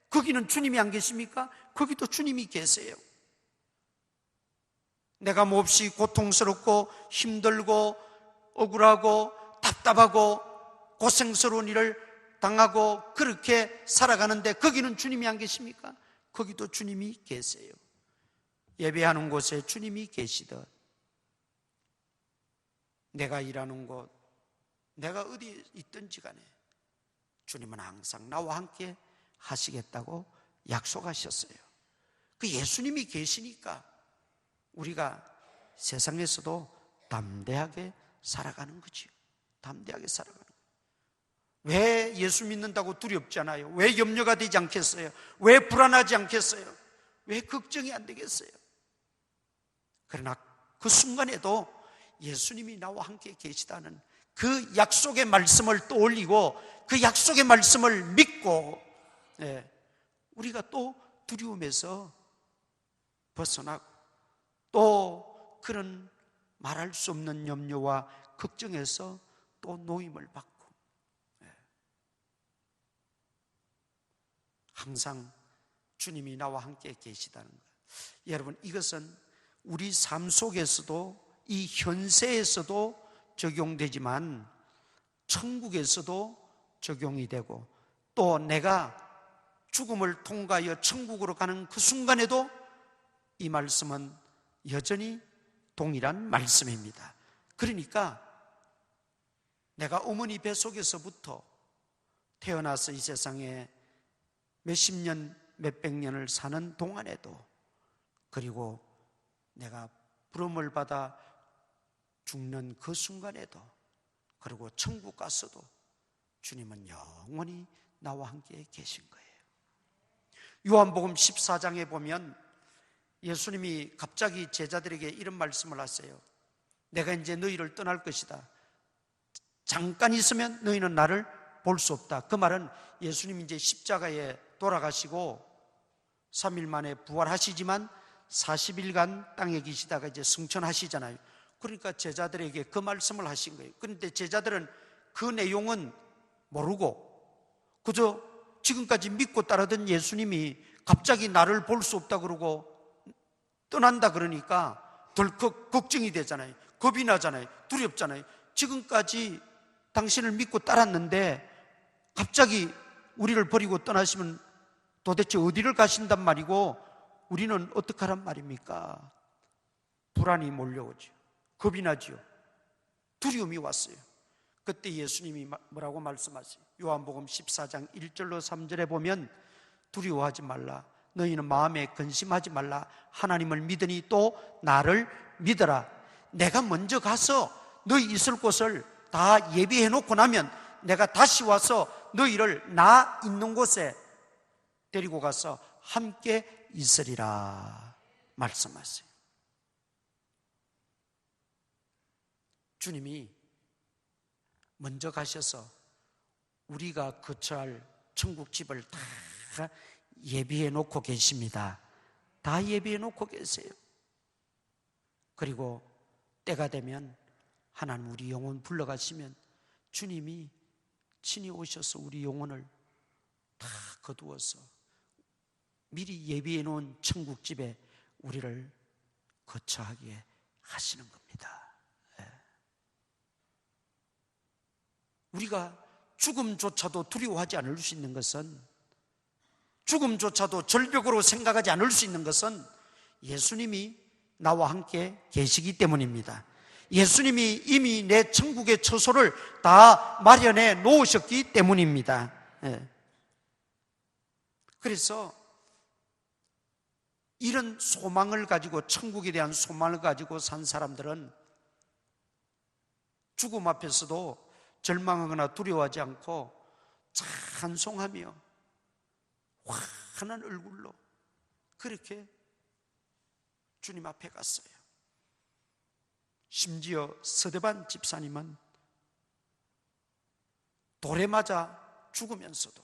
거기는 주님이 안 계십니까? 거기도 주님이 계세요. 내가 몹시 고통스럽고 힘들고 억울하고 답답하고 고생스러운 일을 당하고 그렇게 살아가는데 거기는 주님이 안 계십니까? 거기도 주님이 계세요. 예배하는 곳에 주님이 계시듯 내가 일하는 곳, 내가 어디 있든지 간에 주님은 항상 나와 함께 하시겠다고 약속하셨어요. 그 예수님이 계시니까 우리가 세상에서도 담대하게 살아가는 거지요. 담대하게 살아가는 거예요. 왜 예수 믿는다고 두렵지 않아요? 왜 염려가 되지 않겠어요? 왜 불안하지 않겠어요? 왜 걱정이 안 되겠어요? 그러나 그 순간에도 예수님이 나와 함께 계시다는 그 약속의 말씀을 떠올리고 그 약속의 말씀을 믿고 우리가 또 두려움에서 벗어나고 또 그런 말할 수 없는 염려와 걱정에서 또 노임을 받고 항상 주님이 나와 함께 계시다는 것. 여러분, 이것은 우리 삶 속에서도 이 현세에서도 적용되지만 천국에서도 적용이 되고 또 내가 죽음을 통과하여 천국으로 가는 그 순간에도 이 말씀은 여전히 동일한 말씀입니다. 그러니까 내가 어머니 뱃속에서부터 태어나서 이 세상에 몇십 년, 몇백 년을 사는 동안에도 그리고 내가 부름을 받아 죽는 그 순간에도 그리고 천국 가서도 주님은 영원히 나와 함께 계신 거예요. 요한복음 14장에 보면 예수님이 갑자기 제자들에게 이런 말씀을 하세요. 내가 이제 너희를 떠날 것이다. 잠깐 있으면 너희는 나를 볼 수 없다. 그 말은 예수님이 이제 십자가에 돌아가시고 3일 만에 부활하시지만 40일간 땅에 계시다가 이제 승천하시잖아요. 그러니까 제자들에게 그 말씀을 하신 거예요. 그런데 제자들은 그 내용은 모르고 그저 지금까지 믿고 따르던 예수님이 갑자기 나를 볼 수 없다 그러고 떠난다 그러니까 덜컥 걱정이 되잖아요. 겁이 나잖아요. 두렵잖아요. 지금까지 당신을 믿고 따랐는데 갑자기 우리를 버리고 떠나시면 도대체 어디를 가신단 말이고 우리는 어떡하란 말입니까? 불안이 몰려오죠. 겁이 나죠. 두려움이 왔어요. 그때 예수님이 뭐라고 말씀하세요? 요한복음 14장 1절로 3절에 보면 두려워하지 말라. 너희는 마음에 근심하지 말라. 하나님을 믿으니 또 나를 믿어라. 내가 먼저 가서 너희 있을 곳을 다 예비해 놓고 나면 내가 다시 와서 너희를 나 있는 곳에 데리고 가서 함께 있으리라 말씀하세요. 주님이 먼저 가셔서 우리가 거처할 천국집을 다 예비해 놓고 계십니다. 다 예비해 놓고 계세요. 그리고 때가 되면 하나님 우리 영혼 불러가시면 주님이 친히 오셔서 우리 영혼을 다 거두어서 미리 예비해 놓은 천국집에 우리를 거처하게 하시는 겁니다. 우리가 죽음조차도 두려워하지 않을 수 있는 것은, 죽음조차도 절벽으로 생각하지 않을 수 있는 것은 예수님이 나와 함께 계시기 때문입니다. 예수님이 이미 내 천국의 처소를 다 마련해 놓으셨기 때문입니다. 그래서 이런 소망을 가지고, 천국에 대한 소망을 가지고 산 사람들은 죽음 앞에서도 절망하거나 두려워하지 않고 찬송하며 환한 얼굴로 그렇게 주님 앞에 갔어요. 심지어 서대반 집사님은 돌에 맞아 죽으면서도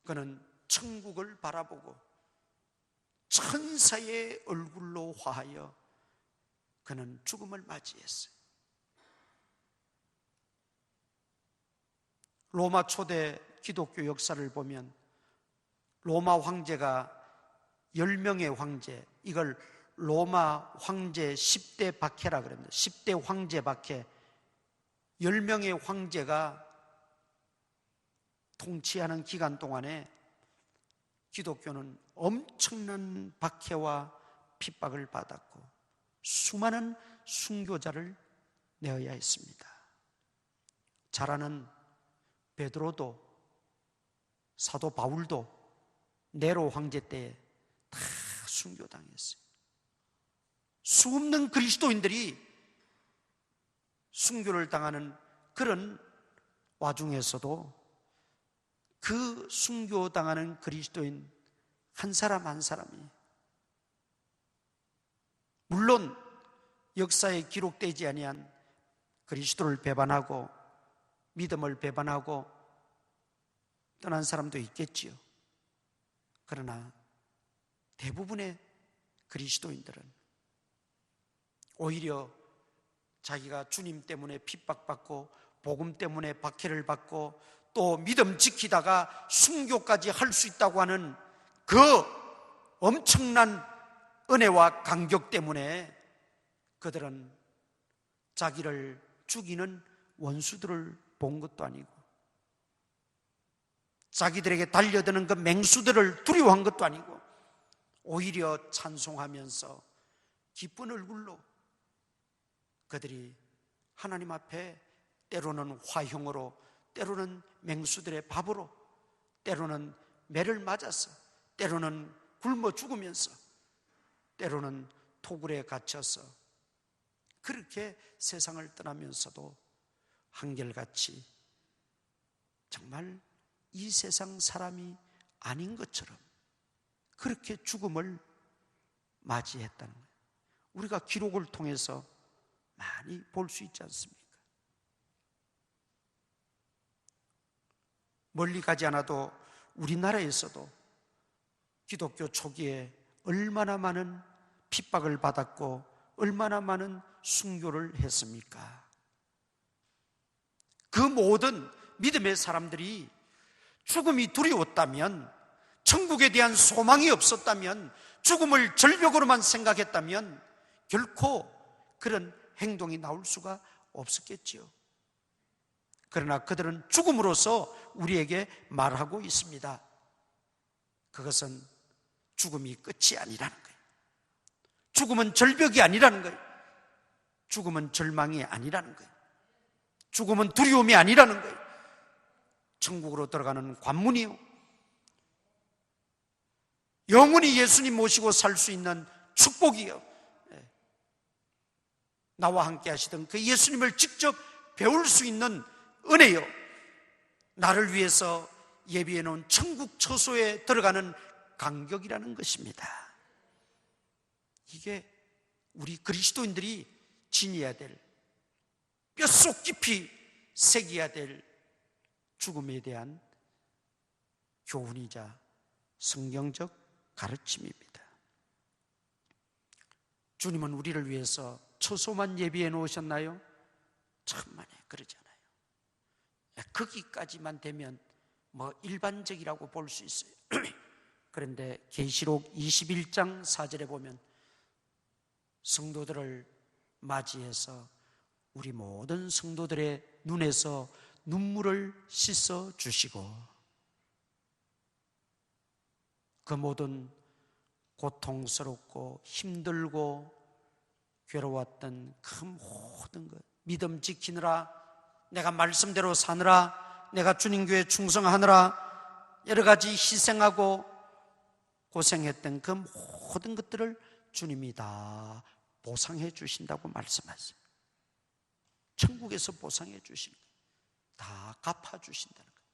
그는 천국을 바라보고 천사의 얼굴로 화하여 그는 죽음을 맞이했어요. 로마 초대 기독교 역사를 보면 로마 황제가 10명의 황제, 이걸 로마 황제 10대 박해라 그럽니다. 10대 황제 박해. 10명의 황제가 통치하는 기간 동안에 기독교는 엄청난 박해와 핍박을 받았고 수많은 순교자를 내어야 했습니다. 잘 아는 베드로도 사도 바울도 네로 황제 때 다 순교당했어요. 수없는 그리스도인들이 순교를 당하는 그런 와중에서도 그 순교당하는 그리스도인 한 사람 한 사람이, 물론 역사에 기록되지 아니한 그리스도를 배반하고 믿음을 배반하고 떠난 사람도 있겠지요. 그러나 대부분의 그리스도인들은 오히려 자기가 주님 때문에 핍박받고 복음 때문에 박해를 받고 또 믿음 지키다가 순교까지 할 수 있다고 하는 그 엄청난 은혜와 간격 때문에 그들은 자기를 죽이는 원수들을 본 것도 아니고 자기들에게 달려드는 그 맹수들을 두려워한 것도 아니고 오히려 찬송하면서 기쁜 얼굴로 그들이 하나님 앞에 때로는 화형으로, 때로는 맹수들의 밥으로, 때로는 매를 맞아서, 때로는 굶어 죽으면서, 때로는 토굴에 갇혀서 그렇게 세상을 떠나면서도 한결같이 정말 이 세상 사람이 아닌 것처럼 그렇게 죽음을 맞이했다는 거예요. 우리가 기록을 통해서 많이 볼 수 있지 않습니까? 멀리 가지 않아도 우리나라에서도 기독교 초기에 얼마나 많은 핍박을 받았고 얼마나 많은 순교를 했습니까? 그 모든 믿음의 사람들이 죽음이 두려웠다면, 천국에 대한 소망이 없었다면, 죽음을 절벽으로만 생각했다면 결코 그런 행동이 나올 수가 없었겠지요. 그러나 그들은 죽음으로써 우리에게 말하고 있습니다. 그것은 죽음이 끝이 아니라는 거예요. 죽음은 절벽이 아니라는 거예요. 죽음은 절망이 아니라는 거예요. 죽음은 두려움이 아니라는 거예요. 천국으로 들어가는 관문이요, 영원히 예수님 모시고 살 수 있는 축복이요, 나와 함께 하시던 그 예수님을 직접 배울 수 있는 은혜요, 나를 위해서 예비해 놓은 천국 처소에 들어가는 간격이라는 것입니다. 이게 우리 그리스도인들이 지녀야 될, 뼛속 깊이 새겨야 될 죽음에 대한 교훈이자 성경적 가르침입니다. 주님은 우리를 위해서 처소만 예비해 놓으셨나요? 천만에 그러지 않아요. 거기까지만 되면 뭐 일반적이라고 볼 수 있어요. 그런데 계시록 21장 4절에 보면 성도들을 맞이해서 우리 모든 성도들의 눈에서 눈물을 씻어 주시고 그 모든 고통스럽고 힘들고 괴로웠던 그 모든 것, 믿음 지키느라, 내가 말씀대로 사느라, 내가 주님 교회에 충성하느라 여러 가지 희생하고 고생했던 그 모든 것들을 주님이 다 보상해 주신다고 말씀하세요. 천국에서 보상해 주시는 거예요. 다 갚아 주신다는 거예요.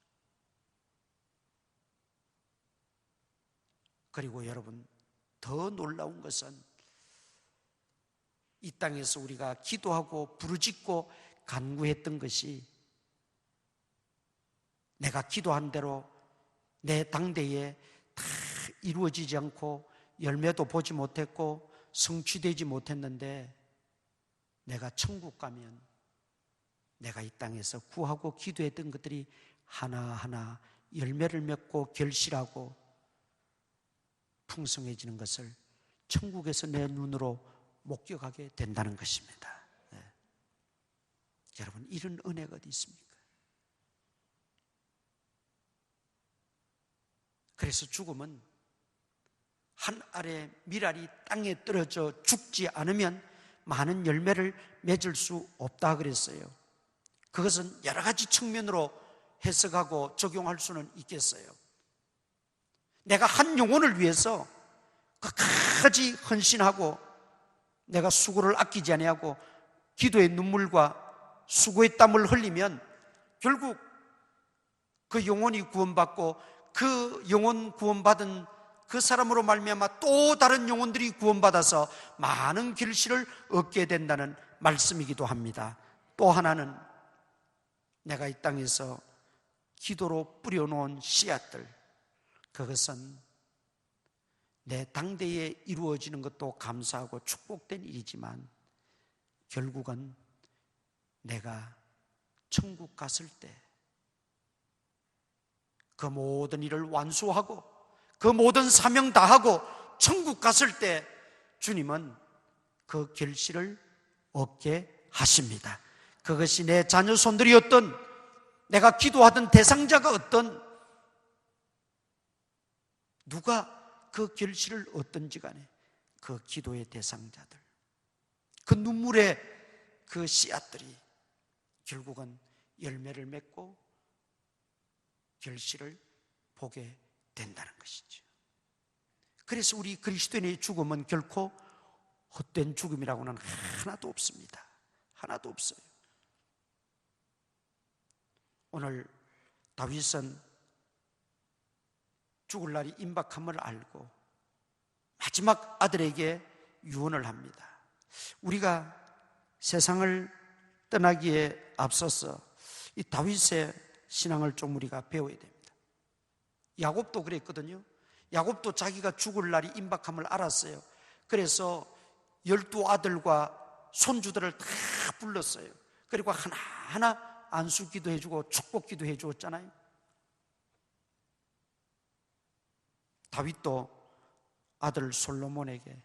그리고 여러분, 더 놀라운 것은 이 땅에서 우리가 기도하고 부르짖고 간구했던 것이 내가 기도한 대로 내 당대에 다 이루어지지 않고 열매도 보지 못했고 성취되지 못했는데, 내가 천국 가면 내가 이 땅에서 구하고 기도했던 것들이 하나하나 열매를 맺고 결실하고 풍성해지는 것을 천국에서 내 눈으로 목격하게 된다는 것입니다. 네. 여러분, 이런 은혜가 어디 있습니까? 그래서 죽음은 한 알의 밀알이 땅에 떨어져 죽지 않으면 많은 열매를 맺을 수 없다 그랬어요. 그것은 여러 가지 측면으로 해석하고 적용할 수는 있겠어요. 내가 한 영혼을 위해서 끝까지 헌신하고 내가 수고를 아끼지 아니하고 기도의 눈물과 수고의 땀을 흘리면 결국 그 영혼이 구원받고 그 영혼 구원받은 그 사람으로 말미암아 또 다른 영혼들이 구원받아서 많은 결실을 얻게 된다는 말씀이기도 합니다. 또 하나는 내가 이 땅에서 기도로 뿌려놓은 씨앗들, 그것은 내 당대에 이루어지는 것도 감사하고 축복된 일이지만 결국은 내가 천국 갔을 때 그 모든 일을 완수하고 그 모든 사명 다하고 천국 갔을 때 주님은 그 결실을 얻게 하십니다. 그것이 내 자녀 손들이었던, 내가 기도하던 대상자가 어떤, 누가 그 결실을 얻든지 간에 그 기도의 대상자들, 그 눈물의 그 씨앗들이 결국은 열매를 맺고 결실을 보게 된다는 것이죠. 그래서 우리 그리스도인의 죽음은 결코 헛된 죽음이라고는 하나도 없습니다. 하나도 없어요. 오늘 다윗은 죽을 날이 임박함을 알고 마지막 아들에게 유언을 합니다. 우리가 세상을 떠나기에 앞서서 이 다윗의 신앙을 좀 우리가 배워야 됩니다. 야곱도 그랬거든요. 야곱도 자기가 죽을 날이 임박함을 알았어요. 그래서 12아들과 손주들을 다 불렀어요. 그리고 하나하나 안수기도 해주고 축복기도 해주었잖아요. 다윗도 아들 솔로몬에게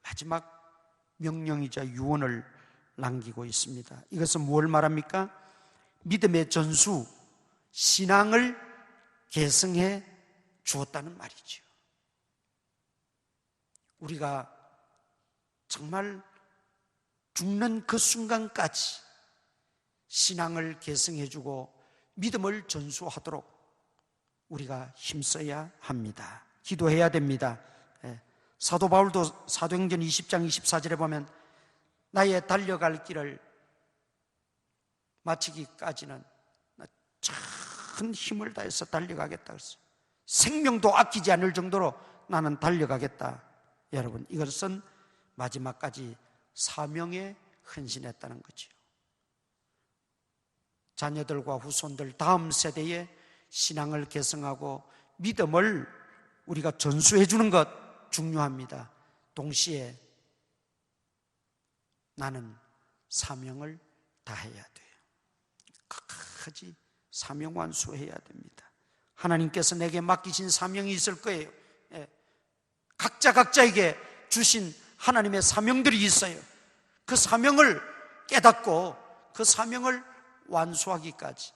마지막 명령이자 유언을 남기고 있습니다. 이것은 무엇을 말합니까? 믿음의 전수, 신앙을 계승해 주었다는 말이죠. 우리가 정말 죽는 그 순간까지 신앙을 계승해 주고 믿음을 전수하도록 우리가 힘써야 합니다. 기도해야 됩니다. 사도 바울도 사도행전 20장 24절에 보면 나의 달려갈 길을 마치기까지는 큰 힘을 다해서 달려가겠다 그랬어요. 생명도 아끼지 않을 정도로 나는 달려가겠다. 여러분, 이것은 마지막까지 사명에 헌신했다는 거죠. 자녀들과 후손들, 다음 세대의 신앙을 계승하고 믿음을 우리가 전수해 주는 것 중요합니다. 동시에 나는 사명을 다해야 돼요. 끝까지 사명 완수해야 됩니다. 하나님께서 내게 맡기신 사명이 있을 거예요. 각자에게 주신 하나님의 사명들이 있어요. 그 사명을 깨닫고 그 사명을 완수하기까지,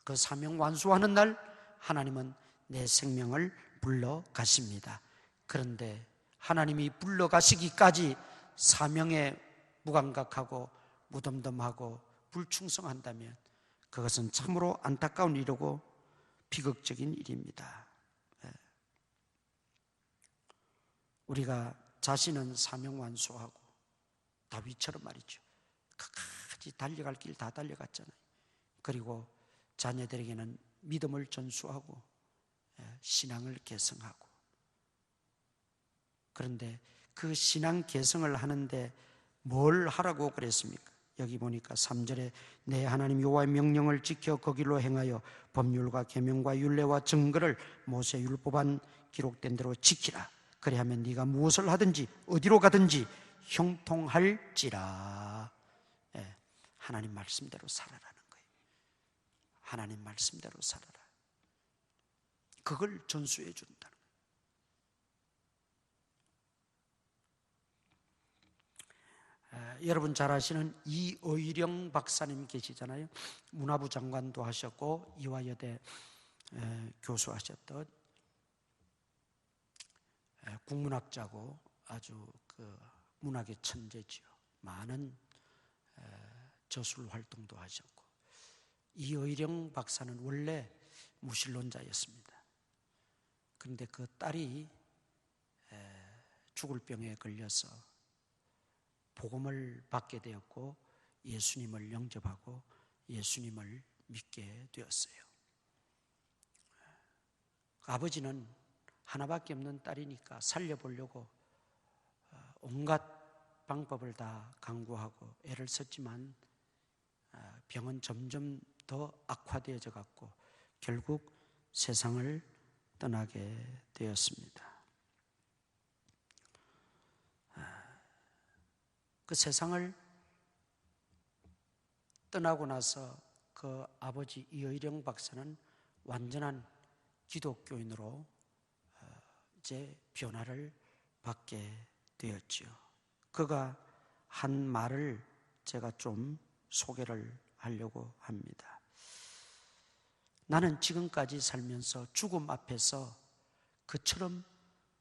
그 사명 완수하는 날 하나님은 내 생명을 불러가십니다. 그런데 하나님이 불러가시기까지 사명에 무감각하고 무덤덤하고 불충성한다면 그것은 참으로 안타까운 일이고 비극적인 일입니다. 우리가 자신은 사명 완수하고 다윗처럼 말이죠, 끝까지 달려갈 길 다 달려갔잖아요. 그리고 자녀들에게는 믿음을 전수하고 신앙을 계승하고, 그런데 그 신앙 계승을 하는데 뭘 하라고 그랬습니까? 여기 보니까 3절에 내 하나님 여호와의 명령을 지켜 거기로 행하여 법률과 계명과 율례와 증거를 모세 율법안 기록된 대로 지키라. 그리하면 네가 무엇을 하든지 어디로 가든지 형통할지라. 하나님 말씀대로 살아라는 거예요. 하나님 말씀대로 살아라. 그걸 전수해 준다는 거예요. 여러분 잘 아시는 이의령 박사님 계시잖아요. 문화부 장관도 하셨고 이화여대 교수하셨던 국문학자고 아주 그 문학의 천재지요. 많은 저술 활동도 하셨고, 이의령 박사는 원래 무신론자였습니다. 그런데 그 딸이 죽을 병에 걸려서 복음을 받게 되었고 예수님을 영접하고 예수님을 믿게 되었어요. 아버지는 하나밖에 없는 딸이니까 살려보려고 온갖 방법을 다 강구하고 애를 썼지만 병은 점점 더 악화되어져 갔고 결국 세상을 떠나게 되었습니다. 그 세상을 떠나고 나서 그 아버지 이의령 박사는 완전한 기독교인으로 이제 변화를 받게 되었지요. 그가 한 말을 제가 좀 소개를 하려고 합니다. 나는 지금까지 살면서 죽음 앞에서 그처럼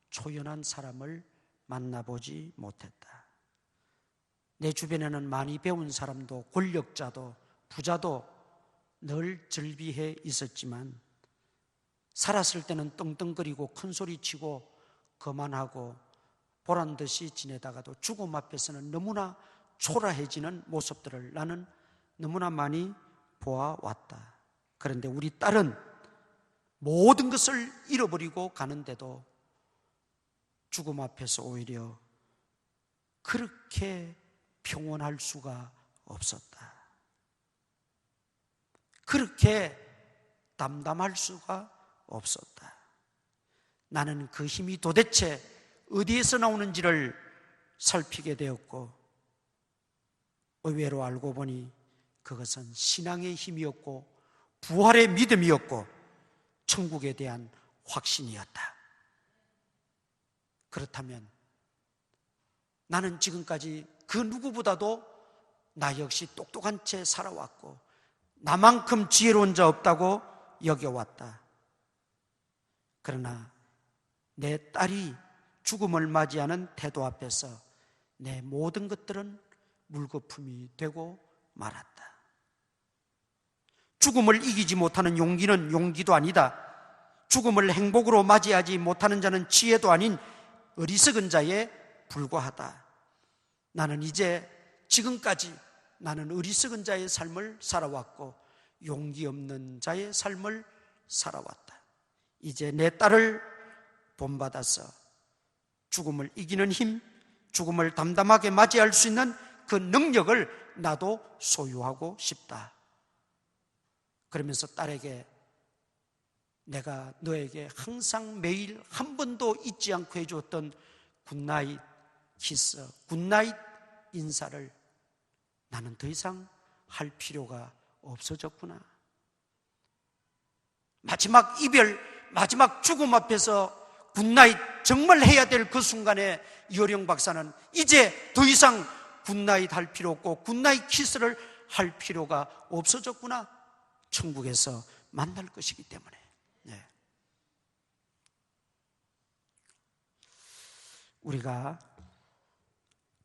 초연한 사람을 만나보지 못했다. 내 주변에는 많이 배운 사람도 권력자도 부자도 늘 즐비해 있었지만 살았을 때는 떵떵거리고 큰소리치고 거만하고 보란듯이 지내다가도 죽음 앞에서는 너무나 초라해지는 모습들을 나는 너무나 많이 보아왔다. 그런데 우리 딸은 모든 것을 잃어버리고 가는데도 죽음 앞에서 오히려 그렇게 평온할 수가 없었다. 그렇게 담담할 수가 없었다. 나는 그 힘이 도대체 어디에서 나오는지를 살피게 되었고 의외로 알고 보니 그것은 신앙의 힘이었고 부활의 믿음이었고 천국에 대한 확신이었다. 그렇다면 나는 지금까지 그 누구보다도 나 역시 똑똑한 채 살아왔고 나만큼 지혜로운 자 없다고 여겨왔다. 그러나 내 딸이 죽음을 맞이하는 태도 앞에서 내 모든 것들은 물거품이 되고 말았다. 죽음을 이기지 못하는 용기는 용기도 아니다. 죽음을 행복으로 맞이하지 못하는 자는 지혜도 아닌 어리석은 자에 불과하다. 나는 이제 지금까지 나는 어리석은 자의 삶을 살아왔고 용기 없는 자의 삶을 살아왔다. 이제 내 딸을 본받아서 죽음을 이기는 힘, 죽음을 담담하게 맞이할 수 있는 그 능력을 나도 소유하고 싶다. 그러면서 딸에게 내가 너에게 항상 매일 한 번도 잊지 않고 해주었던 굿나잇 키스, 굿나잇 인사를 나는 더 이상 할 필요가 없어졌구나. 마지막 이별, 마지막 죽음 앞에서 굿나잇 정말 해야 될 그 순간에 이의령 박사는 이제 더 이상 굿나잇 할 필요 없고 굿나잇 키스를 할 필요가 없어졌구나. 천국에서 만날 것이기 때문에. 네. 우리가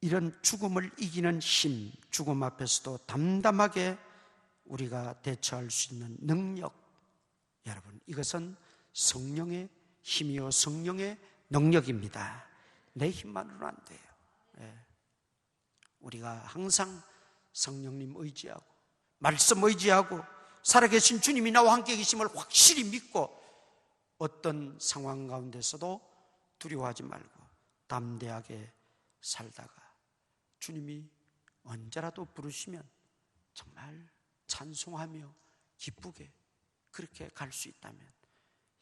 이런 죽음을 이기는 힘, 죽음 앞에서도 담담하게 우리가 대처할 수 있는 능력, 여러분, 이것은 성령의 힘이요 성령의 능력입니다. 내 힘만으로는 안 돼요. 네. 우리가 항상 성령님 의지하고 말씀 의지하고 살아계신 주님이 나와 함께 계심을 확실히 믿고 어떤 상황 가운데서도 두려워하지 말고 담대하게 살다가 주님이 언제라도 부르시면 정말 찬송하며 기쁘게 그렇게 갈 수 있다면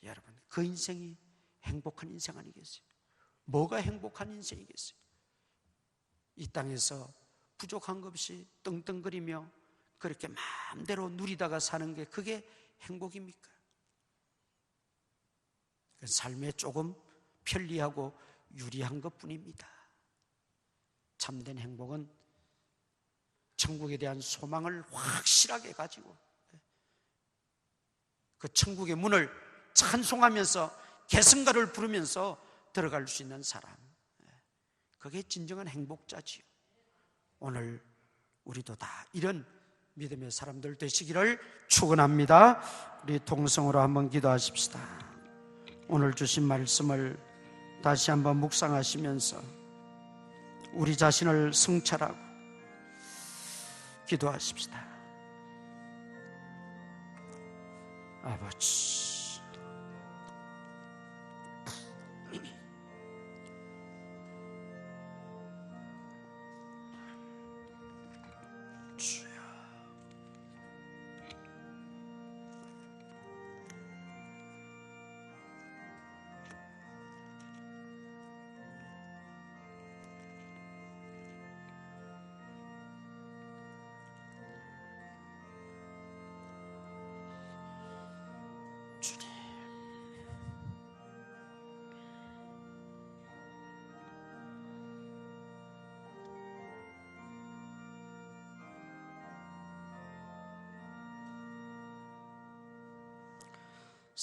여러분 그 인생이 행복한 인생 아니겠어요? 뭐가 행복한 인생이겠어요? 이 땅에서 부족한 것 없이 떵떵거리며 그렇게 마음대로 누리다가 사는 게 그게 행복입니까? 삶에 조금 편리하고 유리한 것뿐입니다. 참된 행복은 천국에 대한 소망을 확실하게 가지고 그 천국의 문을 찬송하면서 개성가를 부르면서 들어갈 수 있는 사람, 그게 진정한 행복자지요. 오늘 우리도 다 이런 믿음의 사람들 되시기를 축원합니다. 우리 통성으로 한번 기도하십시다. 오늘 주신 말씀을 다시 한번 묵상하시면서 우리 자신을 성찰하고 기도하십시다. 아버지,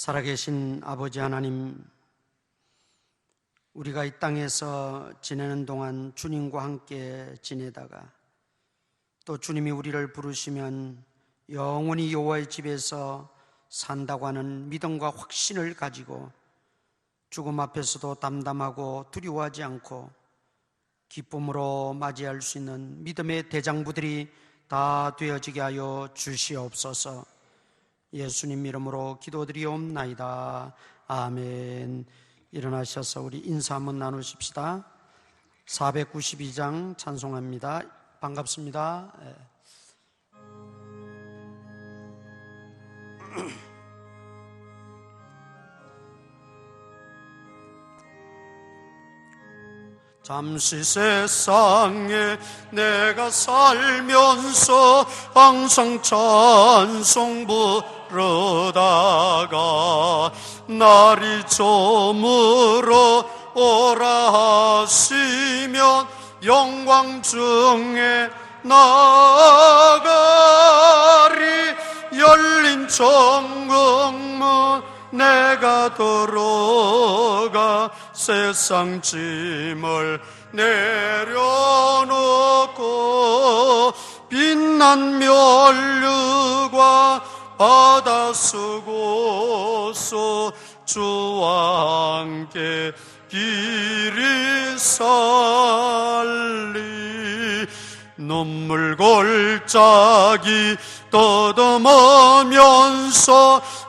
살아계신 아버지 하나님, 우리가 이 땅에서 지내는 동안 주님과 함께 지내다가 또 주님이 우리를 부르시면 영원히 여호와의 집에서 산다고 하는 믿음과 확신을 가지고 죽음 앞에서도 담담하고 두려워하지 않고 기쁨으로 맞이할 수 있는 믿음의 대장부들이 다 되어지게 하여 주시옵소서. 예수님 이름으로 기도드리옵나이다. 아멘. 일어나셔서 우리 인사 한번 나누십시다. 492장 찬송합니다. 반갑습니다. 잠시 세상에 내가 살면서 항상 찬송 부르다가 날이 저물어 오라 하시면 영광 중에 나가리. 열린 천국문 내가 들어가 세상 짐을 내려놓고 빛난 면류관 받아 쓰고서 주와 함께 길이 살리. 눈물 골짜기 떠듬으면서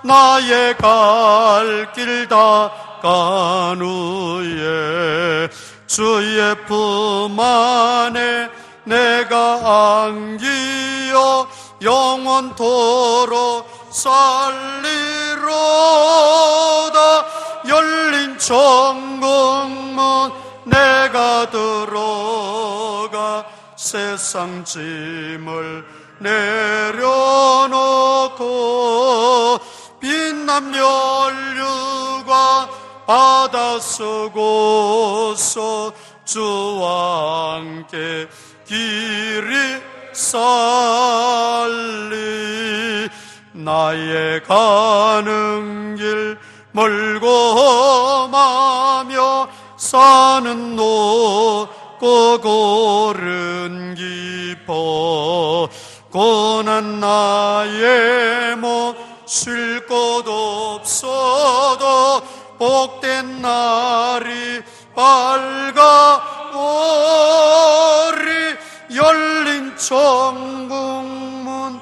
나의 갈 길 다 간 후에 주의 품 안에 내가 안기어 영원토록 살리로다. 열린 천국문 내가 들어가 세상 짐을 내려놓고 빛난 면류관 받아 쓰고서 주와 함께 길이 살리. 나의 가는 길 멀고 마며 사는 높고 고른 깊어 고난 나의 몸 쉴 곳 없어도 복된 날이 밝아오리. 열린 천국문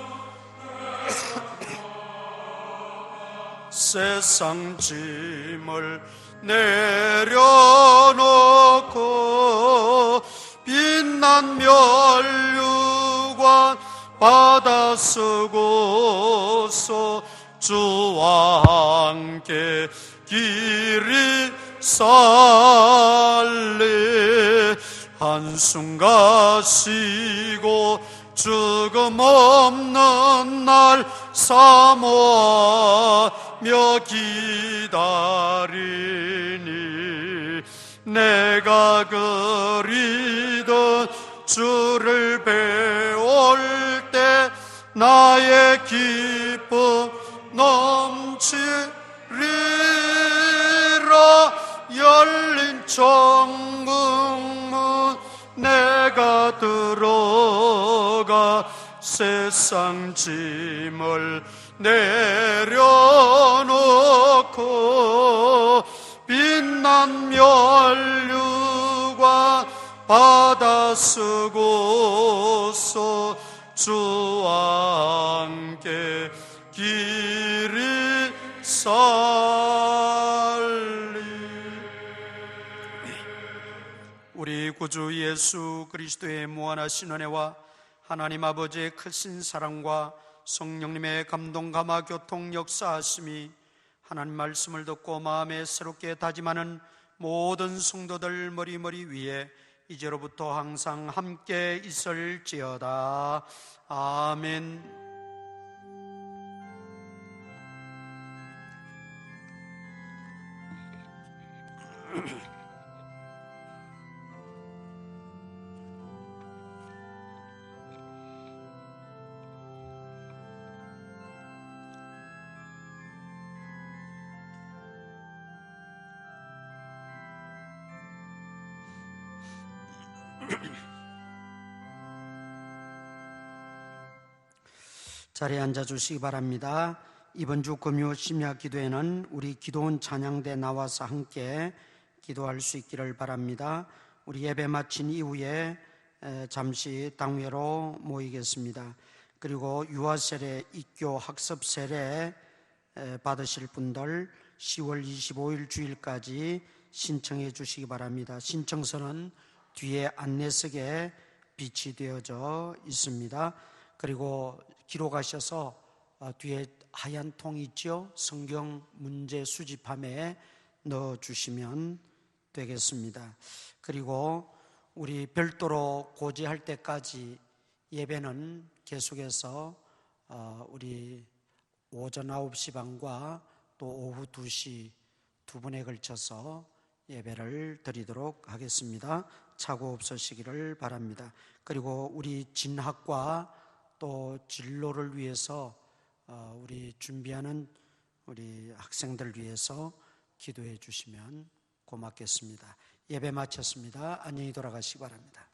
세상 짐을 내려놓고 빛난 면류관 받아 쓰고서 주와 함께 길이 살리. 한숨 가시고 죽음 없는 날 사모하며 기다리니. 내가 그리던 주를 배울 때 나의 기쁨 넘치리라. 열린 정국문 내가 들어가 세상 짐을 내려놓고 빛난 면류관 받아 쓰고서 주와 함께 길이 살리. 우리 구주 예수 그리스도의 무한하신 은혜와 하나님 아버지의 크신 사랑과 성령님의 감동 감화 교통 역사하심이 하나님 말씀을 듣고 마음에 새롭게 다짐하는 모든 성도들 머리머리 위에 이제로부터 항상 함께 있을지어다. 아멘. 자리에 앉아 주시기 바랍니다. 이번 주 금요 심야 기도에는 우리 기도원 찬양대 나와서 함께 기도할 수 있기를 바랍니다. 우리 예배 마친 이후에 잠시 당회로 모이겠습니다. 그리고 유아세례, 입교, 학습 세례 받으실 분들 10월 25일 주일까지 신청해 주시기 바랍니다. 신청서는 뒤에 안내석에 비치되어져 있습니다. 그리고 기록하셔서 뒤에 하얀 통 있죠? 성경 문제 수집함에 넣어주시면 되겠습니다. 그리고 우리 별도로 고지할 때까지 예배는 계속해서 우리 오전 9시 반과 또 오후 2시 두 번에 걸쳐서 예배를 드리도록 하겠습니다. 착오 없으시기를 바랍니다. 그리고 우리 진학과 또 진로를 위해서 우리 준비하는 우리 학생들 위해서 기도해 주시면 고맙겠습니다. 예배 마쳤습니다. 안녕히 돌아가시기 바랍니다.